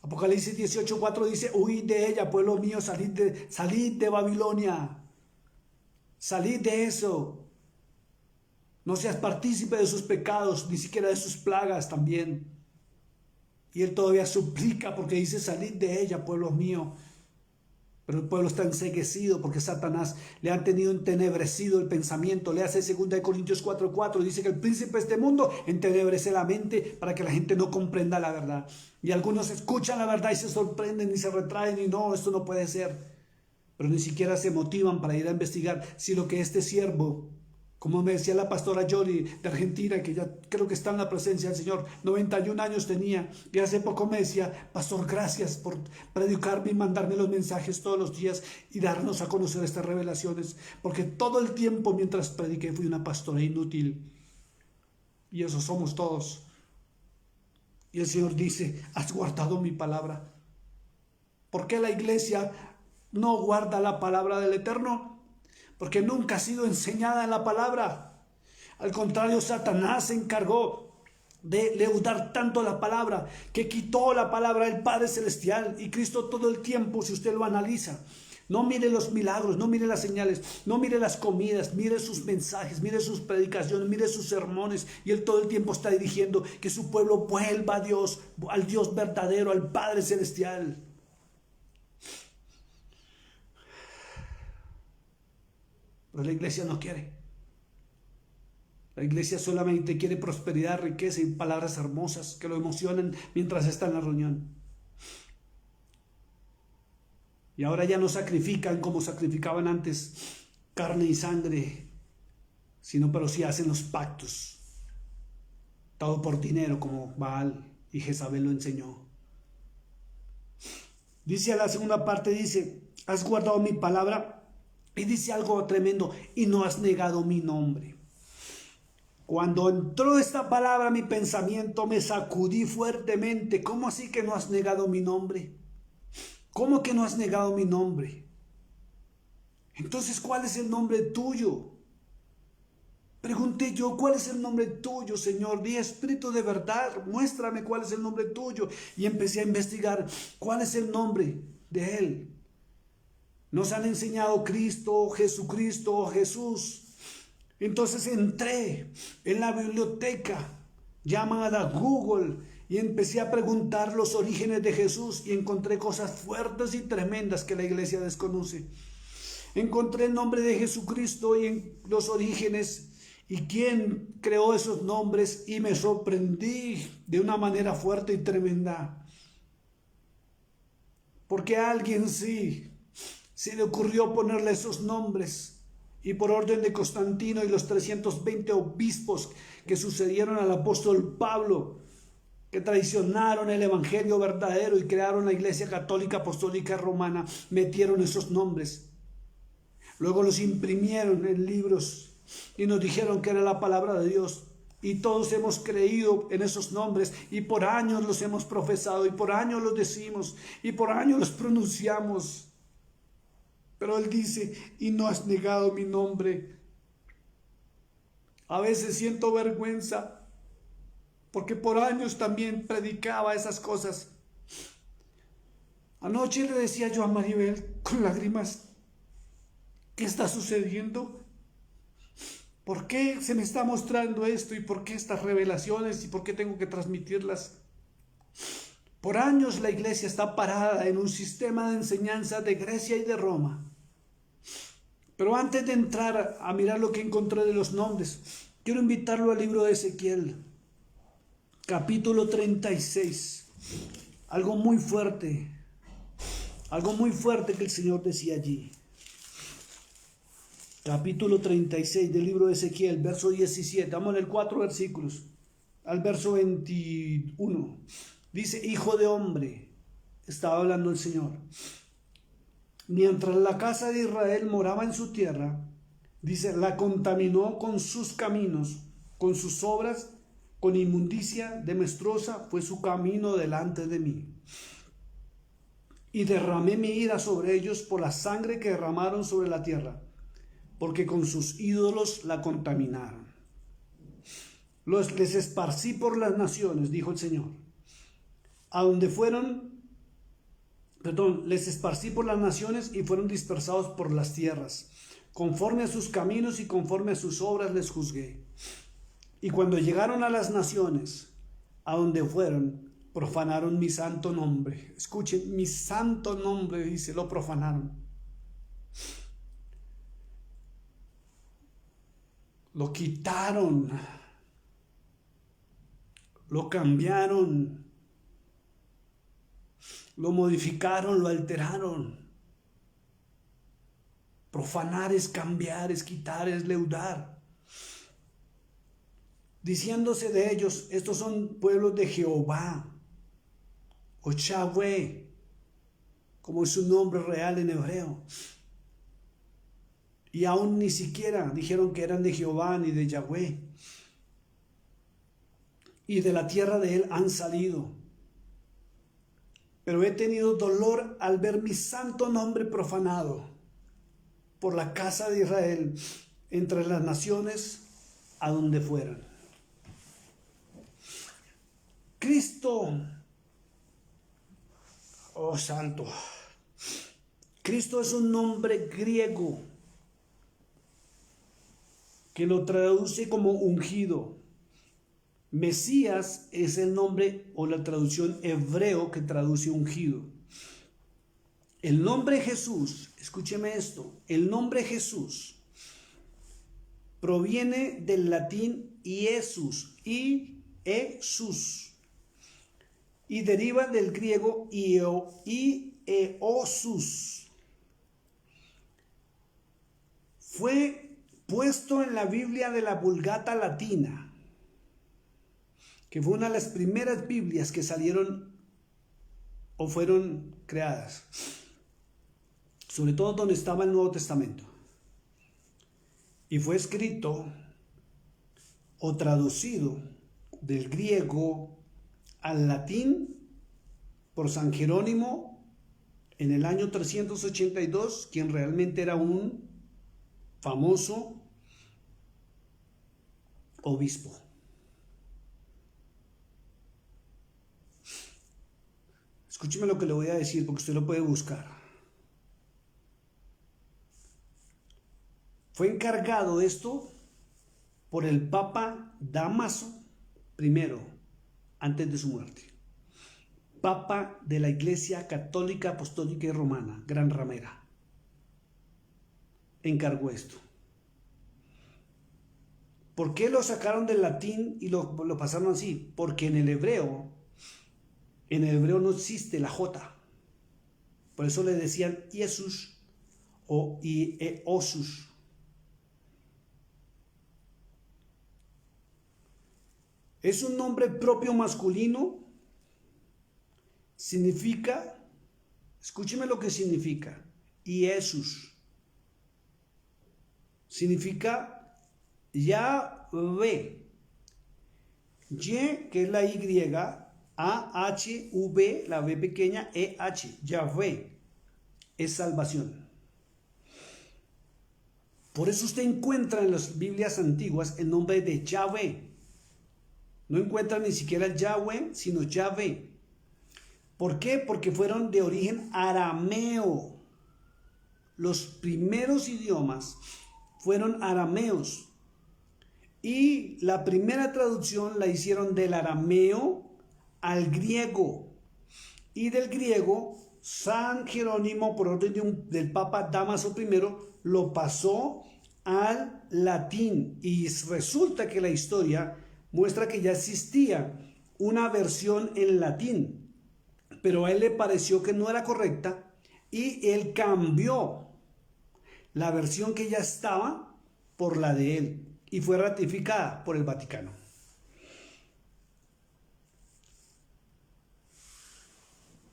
Speaker 1: Apocalipsis 18:4 dice: huid de ella, pueblo mío, salid de Babilonia. Salid de eso. No seas partícipe de sus pecados, ni siquiera de sus plagas también. Y él todavía suplica, porque dice: salid de ella, pueblo mío. Pero el pueblo está enceguecido porque Satanás le ha tenido entenebrecido el pensamiento. Le hace 2 Corintios 4:4. Dice que el príncipe de este mundo entenebrece la mente para que la gente no comprenda la verdad. Y algunos escuchan la verdad y se sorprenden y se retraen y no, esto no puede ser. Pero ni siquiera se motivan para ir a investigar si lo que este siervo, como me decía la pastora Yori de Argentina, que ya creo que está en la presencia del Señor, 91 años tenía, y hace poco me decía: pastor, gracias por predicarme y mandarme los mensajes todos los días y darnos a conocer estas revelaciones, porque todo el tiempo mientras prediqué fui una pastora inútil. Y eso somos todos. Y el Señor dice: has guardado mi palabra. ¿Por qué la iglesia no guarda la palabra del Eterno? Porque nunca ha sido enseñada en la palabra. Al contrario, Satanás se encargó de leudar tanto la palabra que quitó la palabra del Padre Celestial. Y Cristo todo el tiempo, si usted lo analiza, no mire los milagros, no mire las señales, no mire las comidas, mire sus mensajes, mire sus predicaciones, mire sus sermones, y Él todo el tiempo está dirigiendo que su pueblo vuelva a Dios, al Dios verdadero, al Padre Celestial. Pero la iglesia no quiere. La iglesia solamente quiere prosperidad, riqueza y palabras hermosas que lo emocionen mientras está en la reunión. Y ahora ya no sacrifican como sacrificaban antes carne y sangre, pero sí hacen los pactos. Todo por dinero, como Baal y Jezabel lo enseñó. Dice a la segunda parte, dice: has guardado mi palabra. Y dice algo tremendo: y no has negado mi nombre. Cuando entró esta palabra a mi pensamiento, me sacudí fuertemente. ¿Cómo así que no has negado mi nombre? ¿Cómo que no has negado mi nombre? Entonces, ¿cuál es el nombre tuyo? Pregunté yo: ¿cuál es el nombre tuyo, Señor? Di, Espíritu de verdad, muéstrame cuál es el nombre tuyo. Y empecé a investigar cuál es el nombre de Él. Nos han enseñado Cristo, Jesucristo, Jesús. Entonces entré en la biblioteca llamada Google y empecé a preguntar los orígenes de Jesús, y encontré cosas fuertes y tremendas que la iglesia desconoce. Encontré el nombre de Jesucristo y en los orígenes y quién creó esos nombres, y me sorprendí de una manera fuerte y tremenda. Porque a alguien sí se le ocurrió ponerle esos nombres, y por orden de Constantino y los 320 obispos que sucedieron al apóstol Pablo, que traicionaron el evangelio verdadero y crearon la iglesia católica apostólica romana, metieron esos nombres. Luego los imprimieron en libros y nos dijeron que era la palabra de Dios, y todos hemos creído en esos nombres, y por años los hemos profesado, y por años los decimos, y por años los pronunciamos. Pero Él dice: y no has negado mi nombre. A veces siento vergüenza, porque por años también predicaba esas cosas. Anoche le decía yo a Maribel con lágrimas: ¿qué está sucediendo? ¿Por qué se me está mostrando esto? ¿Y por qué estas revelaciones? ¿Y por qué tengo que transmitirlas? Por años la iglesia está parada en un sistema de enseñanza de Grecia y de Roma. Pero antes de entrar a mirar lo que encontré de los nombres, quiero invitarlo al libro de Ezequiel, capítulo 36. Algo muy fuerte que el Señor decía allí. Capítulo 36 del libro de Ezequiel, verso 17. Vamos a leer 4 versículos al verso 21. Dice: hijo de hombre, estaba hablando el Señor, mientras la casa de Israel moraba en su tierra, dice, la contaminó con sus caminos, con sus obras, con inmundicia demestruosa fue su camino delante de mí. Y derramé mi ira sobre ellos por la sangre que derramaron sobre la tierra, porque con sus ídolos la contaminaron. Les esparcí por las naciones, dijo el Señor, a donde les esparcí por las naciones y fueron dispersados por las tierras. Conforme a sus caminos y conforme a sus obras les juzgué. Y cuando llegaron a las naciones, a donde fueron, profanaron mi santo nombre. Escuchen, mi santo nombre, dice, lo profanaron. Lo quitaron, lo cambiaron, lo modificaron, lo alteraron. Profanar es cambiar, es quitar, es leudar. Diciéndose de ellos, estos son pueblos de Jehová, o Yahweh, como es su nombre real en hebreo. Y aún ni siquiera dijeron que eran de Jehová ni de Yahweh. Y de la tierra de él han salido. Pero he tenido dolor al ver mi santo nombre profanado por la casa de Israel entre las naciones a donde fueran. Cristo, oh santo, Cristo es un nombre griego que lo traduce como ungido. Mesías es el nombre o la traducción hebreo que traduce ungido. El nombre Jesús, escúcheme esto, el nombre Jesús proviene del latín Iesus, Iesus, y deriva del griego Ieosus. Fue puesto en la Biblia de la Vulgata Latina, que fue una de las primeras Biblias que salieron o fueron creadas, sobre todo donde estaba el Nuevo Testamento, y fue escrito o traducido del griego al latín por San Jerónimo en el año 382, quien realmente era un famoso obispo. Escúcheme lo que le voy a decir porque usted lo puede buscar. Fue encargado esto por el Papa Dámaso I, antes de su muerte. Papa de la Iglesia Católica Apostólica y Romana, Gran Ramera. Encargó esto. ¿Por qué lo sacaron del latín y lo pasaron así? Porque en el hebreo no existe la J. Por eso le decían Iesus o Ieosus. Es un nombre propio masculino. Significa, escúcheme lo que significa, Iesus. Significa Yahvé. Y, que es la Y, A-H-V, la V pequeña, E-H, Yahvé, es salvación. Por eso usted encuentra en las Biblias antiguas el nombre de Yahvé. No encuentra ni siquiera el Yahweh, sino Yahvé. ¿Por qué? Porque fueron de origen arameo. Los primeros idiomas fueron arameos. Y la primera traducción la hicieron del arameo al griego. Y del griego San Jerónimo, por orden del Papa Dámaso I, lo pasó al latín y resulta que la historia muestra que ya existía una versión en latín, pero a él le pareció que no era correcta y él cambió la versión que ya estaba por la de él y fue ratificada por el Vaticano.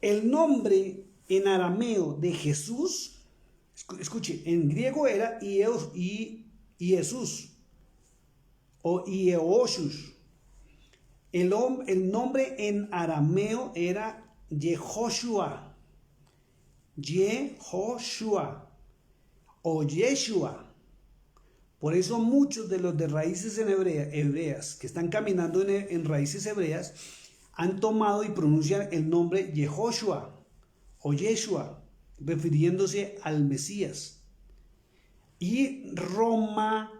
Speaker 1: El nombre en arameo de Jesús, escuche, en griego era Jesús o Ieoshus. El nombre en arameo era Yehoshua, Yehoshua o Yeshua. Por eso muchos de los de raíces en hebreas que están caminando en raíces hebreas han tomado y pronuncian el nombre Yehoshua o Yeshua, refiriéndose al Mesías. Y Roma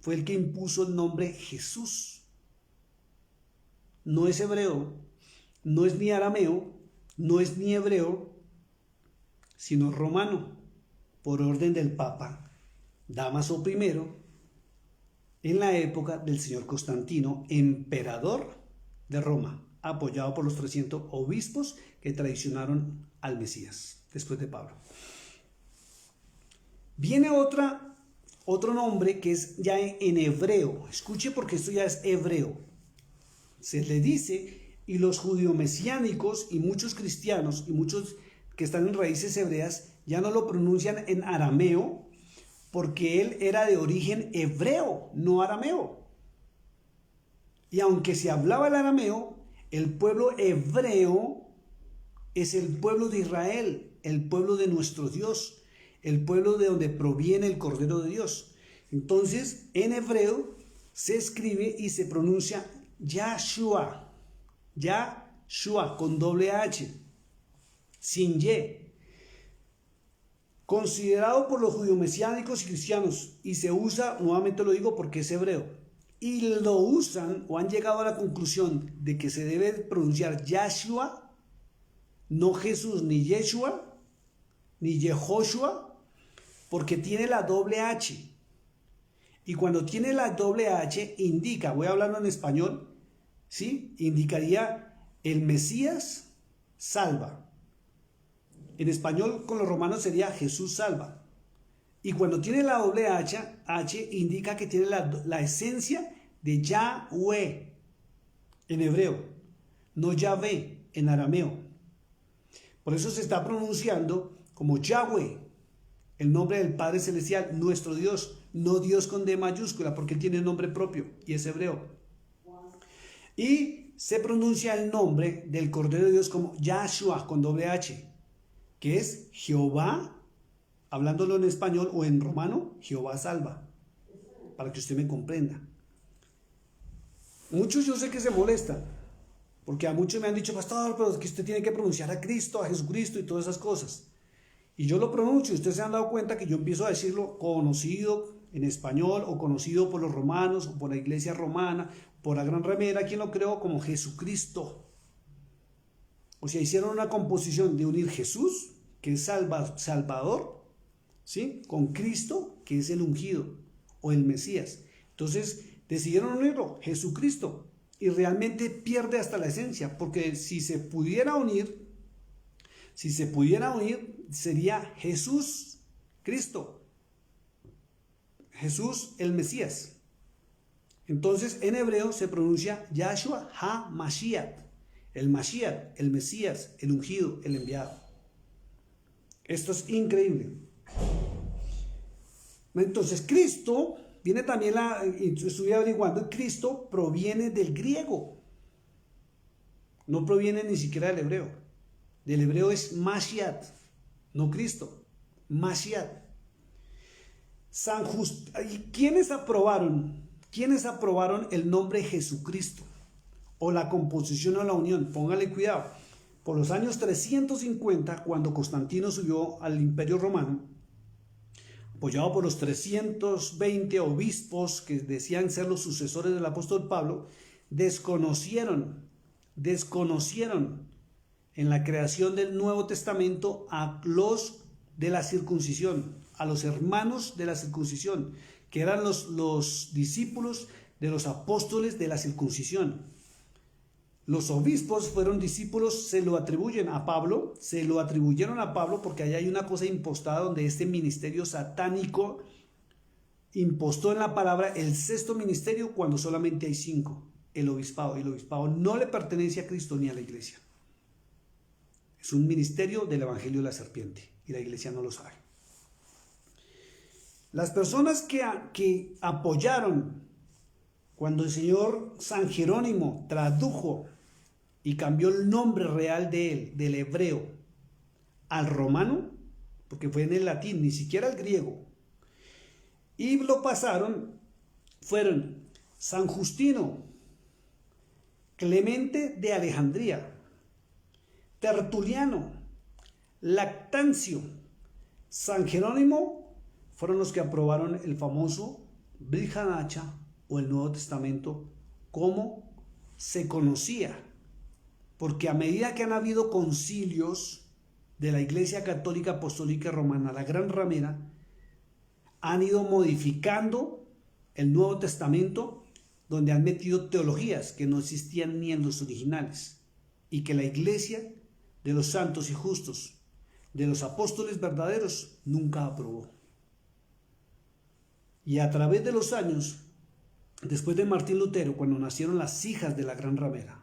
Speaker 1: fue el que impuso el nombre Jesús. No es hebreo, no es ni arameo, no es ni hebreo, sino romano, por orden del Papa Dámaso I, en la época del señor Constantino, emperador de Roma, apoyado por los 300 obispos que traicionaron al Mesías después de Pablo. Viene otro nombre que es ya en hebreo. Escuche porque esto ya es hebreo. Se le dice, y los judío-mesiánicos y muchos cristianos y muchos que están en raíces hebreas ya no lo pronuncian en arameo porque él era de origen hebreo, no arameo. Y aunque se hablaba el arameo, el pueblo hebreo es el pueblo de Israel, el pueblo de nuestro Dios, el pueblo de donde proviene el Cordero de Dios. Entonces, en hebreo se escribe y se pronuncia Yahshua, Yahshua con doble H, sin Y. Considerado por los judío-mesiánicos y cristianos, y se usa, nuevamente lo digo porque es hebreo, y lo usan o han llegado a la conclusión de que se debe pronunciar Yahshua, no Jesús, ni Yeshua, ni Yehoshua, porque tiene la doble H. Y cuando tiene la doble H indica, voy hablando en español, ¿sí? Indicaría el Mesías salva. En español con los romanos sería Jesús salva. Y cuando tiene la doble H indica que tiene la esencia de Yahweh en hebreo, no Yahvé en arameo. Por eso se está pronunciando como Yahweh, el nombre del Padre Celestial, nuestro Dios, no Dios con D mayúscula, porque él tiene nombre propio y es hebreo. Y se pronuncia el nombre del Cordero de Dios como Yahshua con doble H, que es Jehová, hablándolo en español o en romano, Jehová salva, para que usted me comprenda. Muchos yo sé que se molestan, porque a muchos me han dicho, pastor, pero es que usted tiene que pronunciar a Cristo, a Jesucristo y todas esas cosas. Y yo lo pronuncio, ustedes se han dado cuenta que yo empiezo a decirlo conocido en español o conocido por los romanos o por la iglesia romana, por la gran remera, quien lo creó como Jesucristo. O sea, hicieron una composición de unir Jesús, que es Salvador, ¿sí? Con Cristo, que es el ungido o el Mesías. Entonces decidieron unirlo, Jesucristo, y realmente pierde hasta la esencia, porque si se pudiera unir, sería Jesús, Cristo, Jesús el Mesías. Entonces en hebreo se pronuncia Yahshua HaMashiach, el Mashiach, el Mesías, el ungido, el enviado. Esto es increíble. Entonces Cristo viene también, estuve averiguando, Cristo proviene del griego, no proviene ni siquiera del hebreo. Del hebreo es Mashiach, no Cristo, Mashiach. ¿Quiénes aprobaron el nombre Jesucristo? O la composición o la unión. Póngale cuidado. Por los años 350, cuando Constantino subió al Imperio Romano, apoyado por los 320 obispos que decían ser los sucesores del apóstol Pablo, desconocieron en la creación del Nuevo Testamento a los de la circuncisión, a los hermanos de la circuncisión, que eran los discípulos de los apóstoles de la circuncisión. Los obispos fueron discípulos, se lo atribuyeron a Pablo porque allá hay una cosa impostada donde este ministerio satánico impostó en la palabra el sexto ministerio cuando solamente hay 5, el obispado. Y el obispado no le pertenece a Cristo ni a la iglesia. Es un ministerio del evangelio de la serpiente y la iglesia no lo sabe. Las personas que apoyaron cuando el señor San Jerónimo tradujo y cambió el nombre real de él, del hebreo, al romano, porque fue en el latín, ni siquiera el griego, y lo pasaron, fueron San Justino, Clemente de Alejandría, Tertuliano, Lactancio, San Jerónimo, fueron los que aprobaron el famoso Brit Hadacha o el Nuevo Testamento como se conocía, porque a medida que han habido concilios de la Iglesia Católica Apostólica Romana, la Gran Ramera, han ido modificando el Nuevo Testamento, donde han metido teologías que no existían ni en los originales, y que la Iglesia de los santos y justos, de los apóstoles verdaderos, nunca aprobó. Y a través de los años, después de Martín Lutero, cuando nacieron las hijas de la Gran Ramera,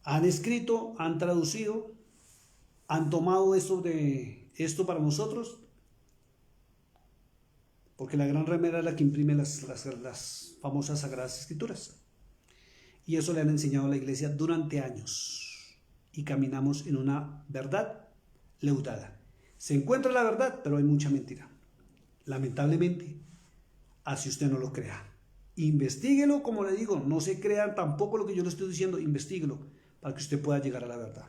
Speaker 1: han escrito, han traducido, han tomado esto para nosotros, porque la Gran Ramera es la que imprime las famosas Sagradas Escrituras. Y eso le han enseñado a la iglesia durante años. Y caminamos en una verdad leudada. Se encuentra la verdad, pero hay mucha mentira. Lamentablemente, así usted no lo crea. Investíguelo, como le digo, no se crea tampoco lo que yo le estoy diciendo, investíguelo para que usted pueda llegar a la verdad.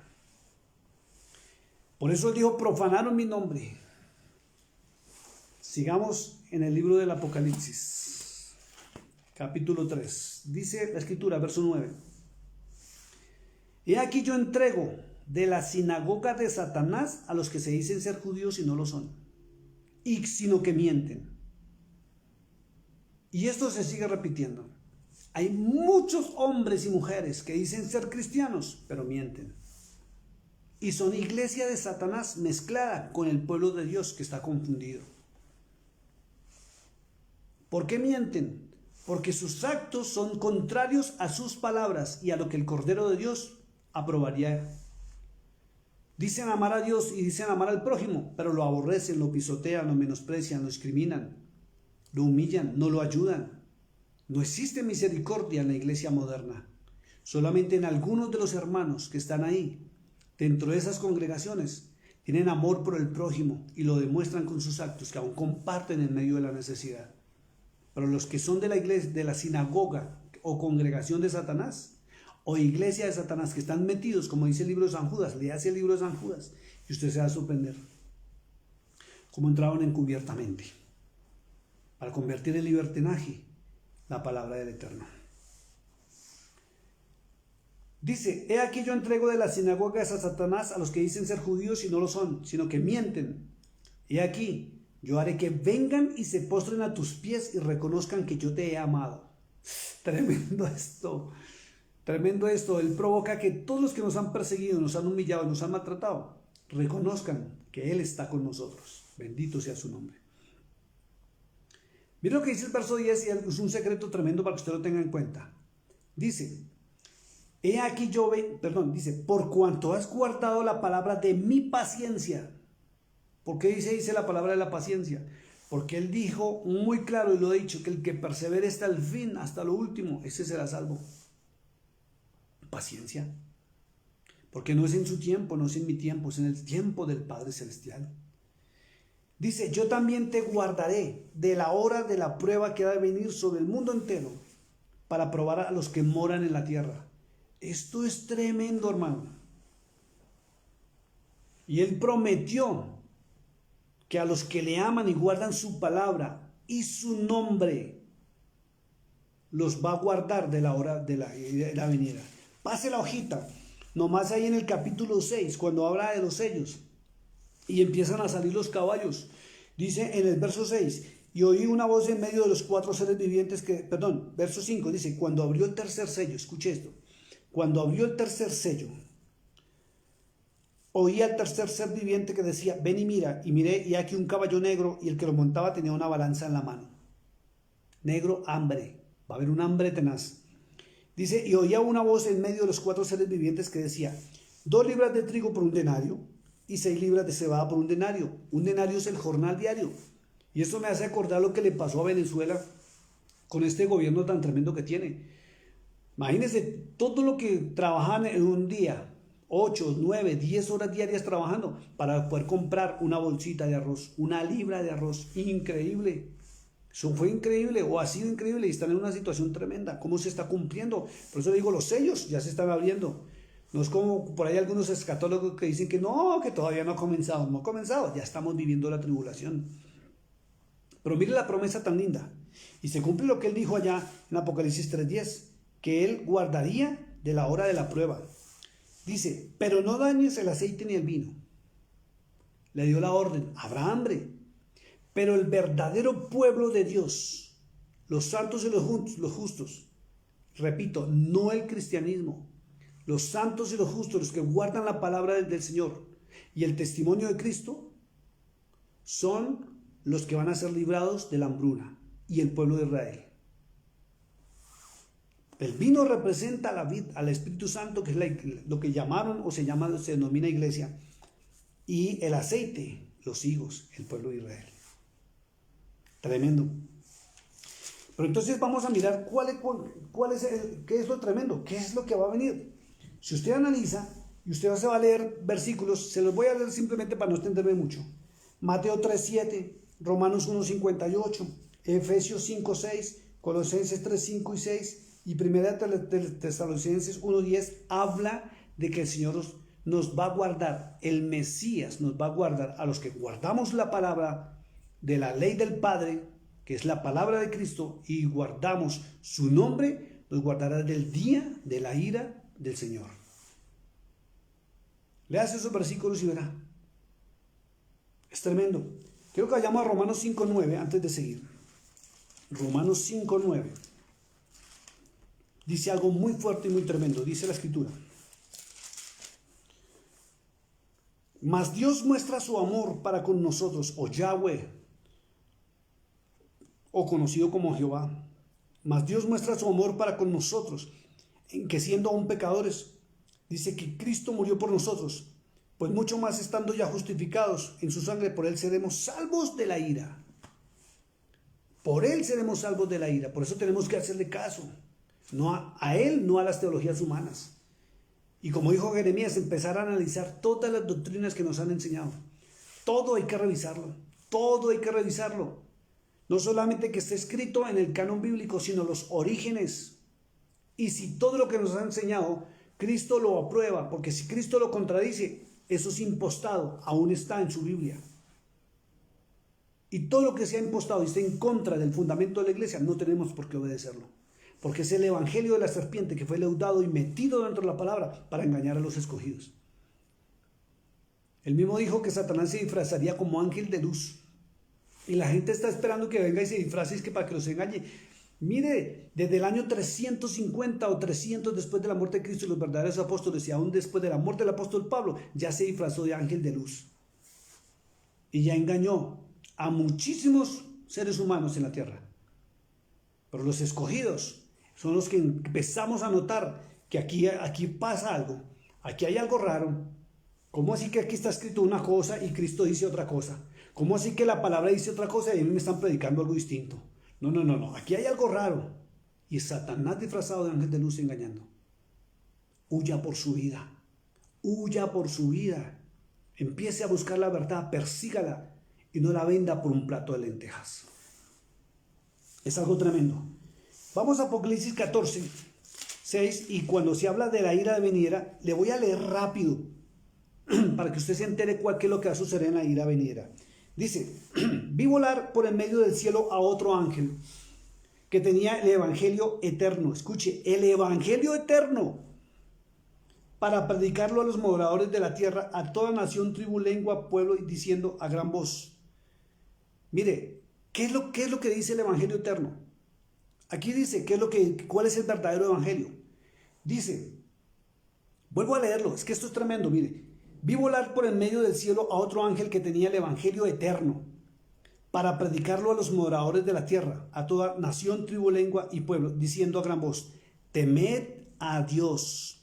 Speaker 1: Por eso él dijo, profanaron mi nombre. Sigamos en el libro del Apocalipsis, capítulo 3. Dice la escritura, verso 9. He aquí yo entrego de la sinagoga de Satanás a los que se dicen ser judíos y no lo son, y sino que mienten. Y esto se sigue repitiendo. Hay muchos hombres y mujeres que dicen ser cristianos, pero mienten. Y son iglesia de Satanás mezclada con el pueblo de Dios que está confundido. ¿Por qué mienten? Porque sus actos son contrarios a sus palabras y a lo que el Cordero de Dios aprobaría. Dicen amar a Dios y dicen amar al prójimo, pero lo aborrecen, lo pisotean, lo menosprecian, lo discriminan, lo humillan, no lo ayudan. No existe misericordia en la iglesia moderna. Solamente en algunos de los hermanos que están ahí, dentro de esas congregaciones, tienen amor por el prójimo y lo demuestran con sus actos, que aún comparten en medio de la necesidad. Pero los que son de la iglesia, de la sinagoga o congregación de Satanás, o iglesia de Satanás, que están metidos, como dice el libro de San Judas, léase el libro de San Judas, y usted se va a sorprender cómo entraron encubiertamente para convertir en libertinaje la palabra del Eterno. Dice, he aquí yo entrego de las sinagogas a Satanás a los que dicen ser judíos y no lo son, sino que mienten. He aquí, yo haré que vengan y se postren a tus pies y reconozcan que yo te he amado. Tremendo esto, tremendo esto. Él provoca que todos los que nos han perseguido, nos han humillado y nos han maltratado, reconozcan que Él está con nosotros. Bendito sea su nombre. Mira lo que dice el verso 10 y es un secreto tremendo para que usted lo tenga en cuenta. Dice, he aquí dice, por cuanto has guardado la palabra de mi paciencia. ¿Por qué dice la palabra de la paciencia? Porque Él dijo muy claro y lo ha dicho, que el que persevere hasta el fin, hasta lo último, ese será salvo. Paciencia. Porque no es en su tiempo, no es en mi tiempo, es en el tiempo del Padre Celestial. Dice, yo también te guardaré de la hora de la prueba que ha de venir sobre el mundo entero para probar a los que moran en la tierra. Esto es tremendo, hermano. Y Él prometió que a los que le aman y guardan su palabra y su nombre, los va a guardar de la hora de la venida. Pase la hojita, nomás ahí en el capítulo 6, cuando habla de los sellos, y empiezan a salir los caballos. Dice en el verso 6, y oí una voz en medio de los cuatro seres vivientes verso 5 dice, cuando abrió el tercer sello, escuche esto, cuando abrió el tercer sello, oí al tercer ser viviente que decía, ven y mira, y miré, y aquí un caballo negro, y el que lo montaba tenía una balanza en la mano. Negro, hambre, va a haber un hambre tenaz. Dice, y oía una voz en medio de los cuatro seres vivientes que decía, 2 libras de trigo por un denario, y 6 libras de cebada por un denario. Un denario es el jornal diario. Y esto me hace acordar lo que le pasó a Venezuela con este gobierno tan tremendo que tiene. Imagínense todo lo que trabajan en un día, 8, 9, 10 horas diarias trabajando para poder comprar una bolsita de arroz, una libra de arroz. Increíble. Eso fue increíble o ha sido increíble y están en una situación tremenda. ¿Cómo se está cumpliendo? Por eso digo, los sellos ya se están abriendo. No es como por ahí algunos escatólogos que dicen que no, que todavía no ha comenzado. No ha comenzado, ya estamos viviendo la tribulación. Pero mire la promesa tan linda. Y se cumple lo que él dijo allá en Apocalipsis 3:10, que él guardaría de la hora de la prueba. Dice, pero no dañes el aceite ni el vino. Le dio la orden, habrá hambre. Pero el verdadero pueblo de Dios, los santos y los justos, repito, no el cristianismo, los santos y los justos, los que guardan la palabra del Señor y el testimonio de Cristo, son los que van a ser librados de la hambruna y el pueblo de Israel. El vino representa a la vid, al Espíritu Santo, que es lo que llamaron o se denomina iglesia, y el aceite, los higos, el pueblo de Israel. Tremendo. Pero entonces vamos a mirar qué es lo tremendo, qué es lo que va a venir. Si usted analiza y usted se va a leer versículos, se los voy a leer simplemente para no extenderme mucho. Mateo 3:7, Romanos 1:58, Efesios 5:6, Colosenses 3:5 y 6 y Primera Tesalonicenses 1:10 habla de que el Señor nos va a guardar, el Mesías nos va a guardar a los que guardamos la palabra de la ley del Padre, que es la palabra de Cristo, y guardamos su nombre, nos guardará del día de la ira del Señor. Leas esos versículos y verá. Es tremendo. Quiero que vayamos a Romanos 5:9 antes de seguir. Romanos 5:9. Dice algo muy fuerte y muy tremendo. Dice la Escritura. Mas Dios muestra su amor para con nosotros, o Yahweh, o conocido como Jehová. Mas Dios muestra su amor para con nosotros, en que siendo aún pecadores, dice que Cristo murió por nosotros, pues mucho más estando ya justificados en su sangre, por él seremos salvos de la ira. Por él seremos salvos de la ira. Por eso tenemos que hacerle caso. No a él, no a las teologías humanas. Y como dijo Jeremías, empezar a analizar todas las doctrinas que nos han enseñado. Todo hay que revisarlo. Todo hay que revisarlo. No solamente que esté escrito en el canon bíblico, sino los orígenes. Y si todo lo que nos ha enseñado, Cristo lo aprueba, porque si Cristo lo contradice, eso es impostado, aún está en su Biblia. Y todo lo que sea impostado y esté en contra del fundamento de la iglesia, no tenemos por qué obedecerlo. Porque es el evangelio de la serpiente que fue leudado y metido dentro de la palabra para engañar a los escogidos. Él mismo dijo que Satanás se disfrazaría como ángel de luz. Y la gente está esperando que venga y se disfrace para que los engañe. Mire, desde el año 350 o 300 después de la muerte de Cristo, los verdaderos apóstoles, y aún después de la muerte del apóstol Pablo, ya se disfrazó de ángel de luz. Y ya engañó a muchísimos seres humanos en la tierra. Pero los escogidos son los que empezamos a notar que aquí pasa algo. Aquí hay algo raro. ¿Cómo así que aquí está escrito una cosa y Cristo dice otra cosa? ¿Cómo así que la palabra dice otra cosa y a mí me están predicando algo distinto? No. Aquí hay algo raro. Y Satanás disfrazado de ángel de luz engañando. Huya por su vida. Huya por su vida. Empiece a buscar la verdad, persígala y no la venda por un plato de lentejas. Es algo tremendo. Vamos a Apocalipsis 14:6 y cuando se habla de la ira venidera, le voy a leer rápido para que usted se entere qué es lo que va a suceder en la ira venidera. Dice, vi volar por en medio del cielo a otro ángel que tenía el evangelio eterno. Escuche, el evangelio eterno para predicarlo a los moradores de la tierra, a toda nación, tribu, lengua, pueblo, y diciendo a gran voz. Mire, ¿qué es lo que dice el Evangelio eterno? Aquí dice, ¿cuál es el verdadero Evangelio? Dice, vuelvo a leerlo, es que esto es tremendo, mire. Vi volar por en medio del cielo a otro ángel que tenía el Evangelio eterno, para predicarlo a los moradores de la tierra, a toda nación, tribu, lengua y pueblo, diciendo a gran voz, temed a Dios,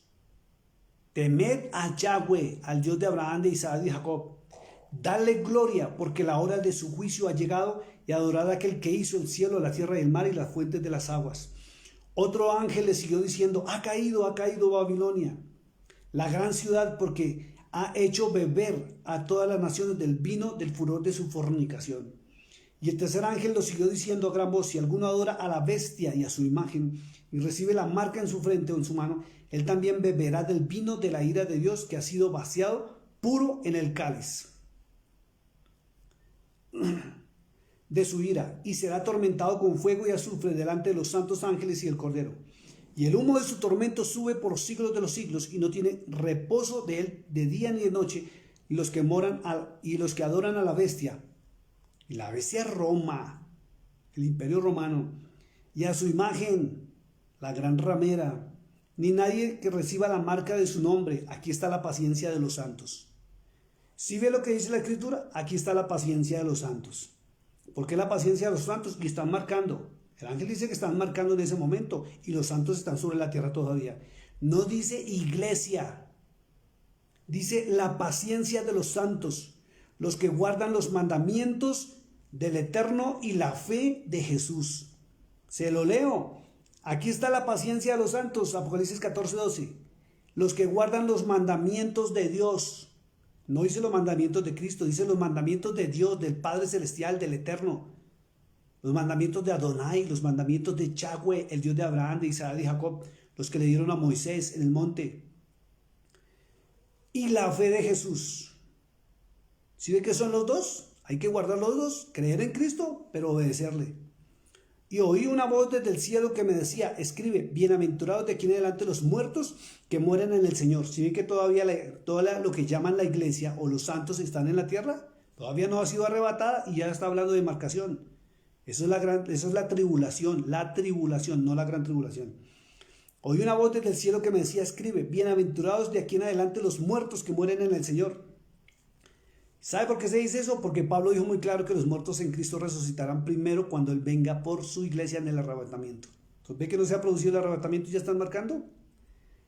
Speaker 1: temed a Yahweh, al Dios de Abraham, de Isaac y de Jacob. Dale gloria, porque la hora de su juicio ha llegado, y adorad a aquel que hizo el cielo, la tierra y el mar y las fuentes de las aguas. Otro ángel le siguió diciendo, ha caído Babilonia, la gran ciudad, porque ha hecho beber a todas las naciones del vino del furor de su fornicación. Y el tercer ángel lo siguió diciendo a gran voz, si alguno adora a la bestia y a su imagen, y recibe la marca en su frente o en su mano, él también beberá del vino de la ira de Dios, que ha sido vaciado puro en el cáliz de su ira, y será atormentado con fuego y azufre delante de los santos ángeles y el Cordero. Y el humo de su tormento sube por los siglos de los siglos, y no tiene reposo de él de día ni de noche, y los que adoran a la bestia. Y la bestia es Roma, el imperio romano, y a su imagen, la gran ramera, ni nadie que reciba la marca de su nombre. Aquí está la paciencia de los santos. ¿Sí ve lo que dice la Escritura? Aquí está la paciencia de los santos. ¿Por qué la paciencia de los santos? Y están marcando. El ángel dice que están marcando en ese momento, y los santos están sobre la tierra todavía. No dice iglesia, dice la paciencia de los santos, los que guardan los mandamientos del Eterno y la fe de Jesús. Se lo leo. Aquí está la paciencia de los santos, Apocalipsis 14:12. Los que guardan los mandamientos de Dios. No dice los mandamientos de Cristo, dice los mandamientos de Dios, del Padre Celestial, del Eterno. Los mandamientos de Adonai, los mandamientos de Yahweh, el Dios de Abraham, de Isaac y Jacob, los que le dieron a Moisés en el monte. Y la fe de Jesús. ¿Sí ve que son los dos? Hay que guardar los dos, creer en Cristo, pero obedecerle. Y oí una voz desde el cielo que me decía, escribe, bienaventurados de aquí en adelante los muertos que mueren en el Señor. Si ven que todavía lo que llaman la iglesia o los santos están en la tierra, todavía no ha sido arrebatada y ya está hablando de marcación. Eso es la tribulación, no la gran tribulación. Oí una voz desde el cielo que me decía, escribe, bienaventurados de aquí en adelante los muertos que mueren en el Señor. ¿Sabe por qué se dice eso? Porque Pablo dijo muy claro que los muertos en Cristo resucitarán primero cuando Él venga por su iglesia en el arrebatamiento. Entonces, ¿ve que no se ha producido el arrebatamiento y ya están marcando?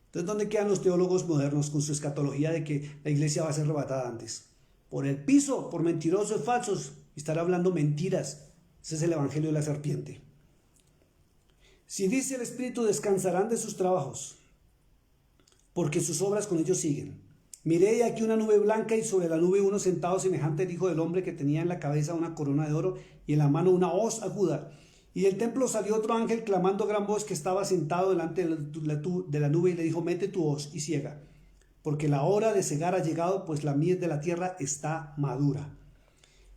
Speaker 1: Entonces, ¿dónde quedan los teólogos modernos con su escatología de que la iglesia va a ser arrebatada antes? Por el piso, por mentirosos, falsos, estar hablando mentiras. Ese es el evangelio de la serpiente. Si dice el Espíritu, descansarán de sus trabajos, porque sus obras con ellos siguen. Miré aquí una nube blanca y sobre la nube uno sentado semejante al Hijo del Hombre, que tenía en la cabeza una corona de oro y en la mano una hoz aguda. Y del templo salió otro ángel clamando a gran voz, que estaba sentado delante de la nube, y le dijo, mete tu hoz y ciega, porque la hora de cegar ha llegado, pues la mies de la tierra está madura.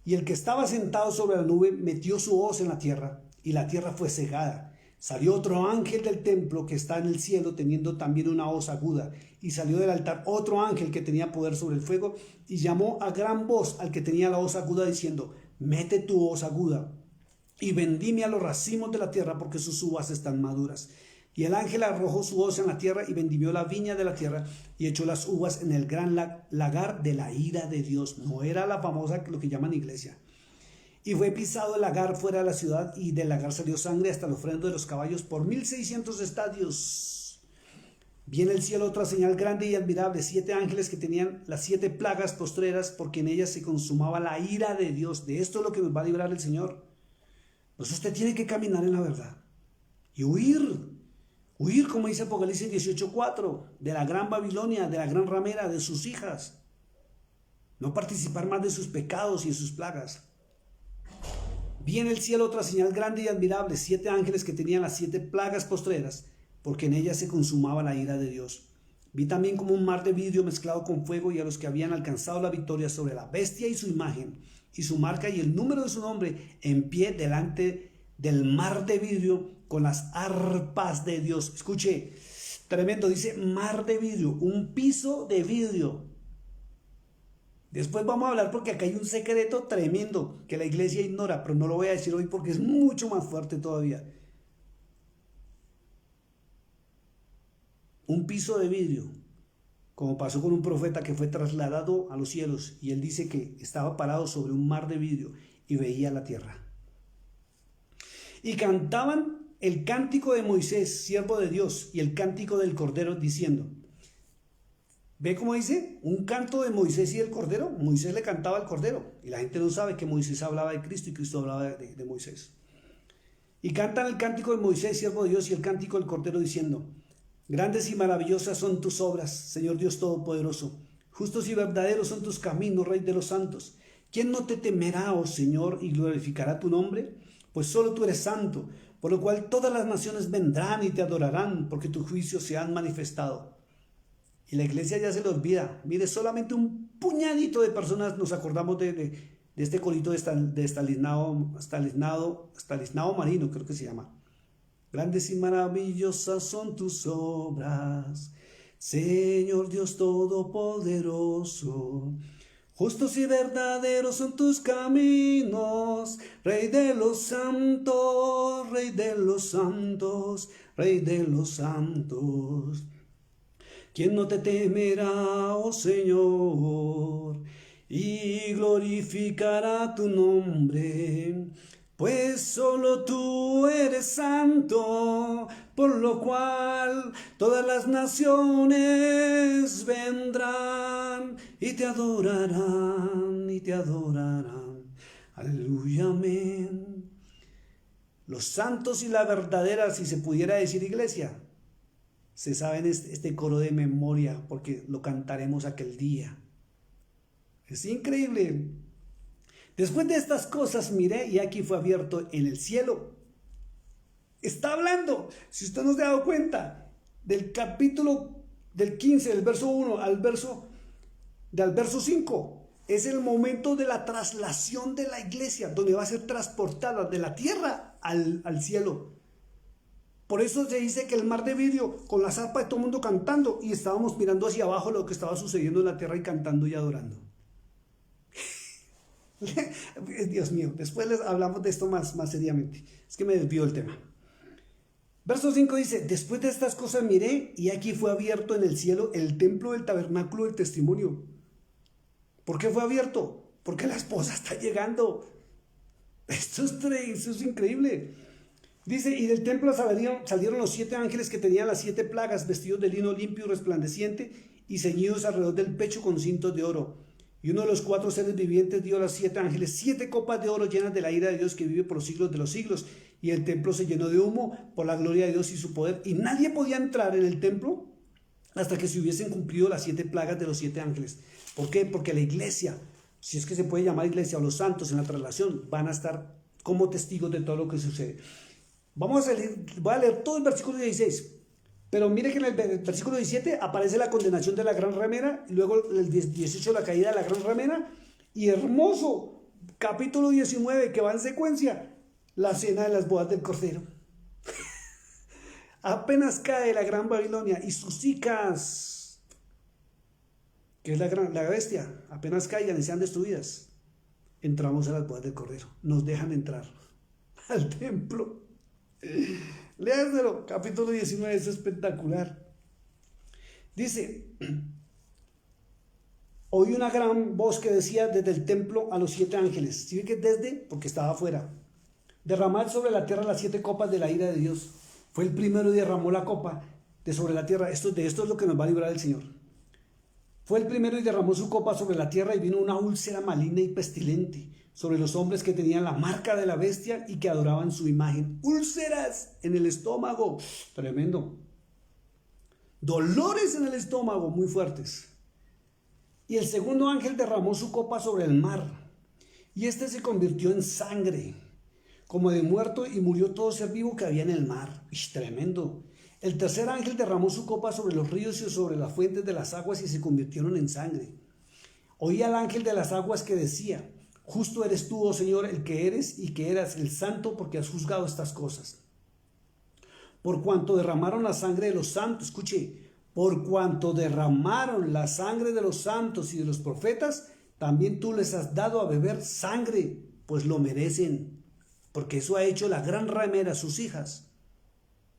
Speaker 1: Y el que estaba sentado sobre la nube metió su hoz en la tierra, y la tierra fue cegada. Salió otro ángel del templo que está en el cielo, teniendo también una hoz aguda, y salió del altar otro ángel que tenía poder sobre el fuego, y llamó a gran voz al que tenía la hoz aguda, diciendo, mete tu hoz aguda, y vendime a los racimos de la tierra, porque sus uvas están maduras. Y el ángel arrojó su hoz en la tierra, y vendimió la viña de la tierra, y echó las uvas en el gran lagar de la ira de Dios. No era la famosa, lo que llaman iglesia. Y fue pisado el lagar fuera de la ciudad, y del lagar salió sangre hasta los frenos de los caballos por 1600 estadios. Vi en el cielo otra señal grande y admirable, 7 ángeles que tenían las 7 plagas postreras, porque en ellas se consumaba la ira de Dios. De esto es lo que nos va a librar el Señor. Pues usted tiene que caminar en la verdad y huir, como dice Apocalipsis 18:4, de la gran Babilonia, de la gran ramera, de sus hijas. No participar más de sus pecados y de sus plagas. Vi en el cielo otra señal grande y admirable, 7 ángeles que tenían las 7 plagas postreras, porque en ellas se consumaba la ira de Dios. Vi también como un mar de vidrio mezclado con fuego, y a los que habían alcanzado la victoria sobre la bestia y su imagen, y su marca y el número de su nombre, en pie delante del mar de vidrio con las arpas de Dios. Escuche, Tremendo, dice mar de vidrio, un piso de vidrio. Después vamos a hablar porque acá hay un secreto tremendo que la iglesia ignora, pero no lo voy a decir hoy porque es mucho más fuerte todavía. Un piso de vidrio, como pasó con un profeta que fue trasladado a los cielos y él dice que estaba parado sobre un mar de vidrio y veía la tierra. Y cantaban el cántico de Moisés, siervo de Dios, y el cántico del Cordero, diciendo, ¿ve cómo dice? Un canto de Moisés y el Cordero. Moisés le cantaba al Cordero, y la gente no sabe que Moisés hablaba de Cristo y Cristo hablaba de Moisés. Y cantan el cántico de Moisés, siervo de Dios, y el cántico del Cordero, diciendo, grandes y maravillosas son tus obras, Señor Dios Todopoderoso. Justos y verdaderos son tus caminos, Rey de los santos. ¿Quién no te temerá, oh Señor, y glorificará tu nombre? Pues solo tú eres santo, por lo cual todas las naciones vendrán y te adorarán, porque tus juicios se han manifestado. Y la iglesia ya se le olvida. Mire, solamente un puñadito de personas nos acordamos de este corito de Stanislao Marino, creo que se llama. Grandes y maravillosas son tus obras, Señor Dios Todopoderoso. Justos y verdaderos son tus caminos, Rey de los santos, Rey de los santos, Rey de los santos. ¿Quién no te temerá, oh Señor, y glorificará tu nombre? Pues solo tú eres santo, por lo cual todas las naciones vendrán y te adorarán, y te adorarán. Aleluya, amén. Los santos y la verdadera, si se pudiera decir iglesia, se saben este coro de memoria porque lo cantaremos aquel día. Es increíble. Después de estas cosas miré y aquí fue abierto en el cielo. Está hablando, si usted no se ha dado cuenta, del capítulo del 15, del verso 1 al verso 5. Es el momento de la traslación de la iglesia, donde va a ser transportada de la tierra al cielo. Por eso se dice que el mar de vidrio, con la zarpa de todo el mundo cantando, y estábamos mirando hacia abajo lo que estaba sucediendo en la tierra y cantando y adorando. Dios mío, después les hablamos de esto más seriamente. Es que me desvío del tema. Verso 5 dice, después de estas cosas miré y aquí fue abierto en el cielo el templo del tabernáculo del testimonio. ¿Por qué fue abierto? Porque la esposa está llegando. Esto es increíble. Dice, y del templo salieron los 7 ángeles que tenían las 7 plagas, vestidos de lino limpio y resplandeciente y ceñidos alrededor del pecho con cintos de oro. Y uno de los 4 seres vivientes dio a los 7 ángeles 7 copas de oro llenas de la ira de Dios que vive por los siglos de los siglos. Y el templo se llenó de humo por la gloria de Dios y su poder. Y nadie podía entrar en el templo hasta que se hubiesen cumplido las 7 plagas de los 7 ángeles. ¿Por qué? Porque la iglesia, si es que se puede llamar iglesia, o los santos en la traslación, van a estar como testigos de todo lo que sucede. Voy a leer todo el versículo 16. Pero mire que en el versículo 17 aparece la condenación de la gran ramera, y luego el 18 la caída de la gran ramera, y hermoso, capítulo 19 que va en secuencia, la cena de las bodas del Cordero. Apenas cae la gran Babilonia y sus hijas, que es la bestia, apenas caigan y sean destruidas, entramos a las bodas del Cordero, nos dejan entrar al templo. Léaselo, capítulo 19, es espectacular. Dice, oí una gran voz que decía desde el templo a los 7 ángeles. ¿Sí ve que desde? Porque estaba afuera. Derramad sobre la tierra las 7 copas de la ira de Dios. Fue el primero y derramó la copa de sobre la tierra. Esto es lo que nos va a librar el Señor. Fue el primero y derramó su copa sobre la tierra y vino una úlcera maligna y pestilente sobre los hombres que tenían la marca de la bestia y que adoraban su imagen. Úlceras en el estómago. Tremendo. Dolores en el estómago muy fuertes. Y el segundo ángel derramó su copa sobre el mar. Y este se convirtió en sangre, como de muerto, y murió todo ser vivo que había en el mar. Tremendo. El tercer ángel derramó su copa sobre los ríos y sobre las fuentes de las aguas y se convirtieron en sangre. Oí al ángel de las aguas que decía, justo eres tú, oh Señor, el que eres y que eras el santo, porque has juzgado estas cosas. por cuanto derramaron la sangre de los santos, escuche, por cuanto derramaron la sangre de los santos y de los profetas, también tú les has dado a beber sangre, pues lo merecen, porque eso ha hecho la gran ramera, sus hijas,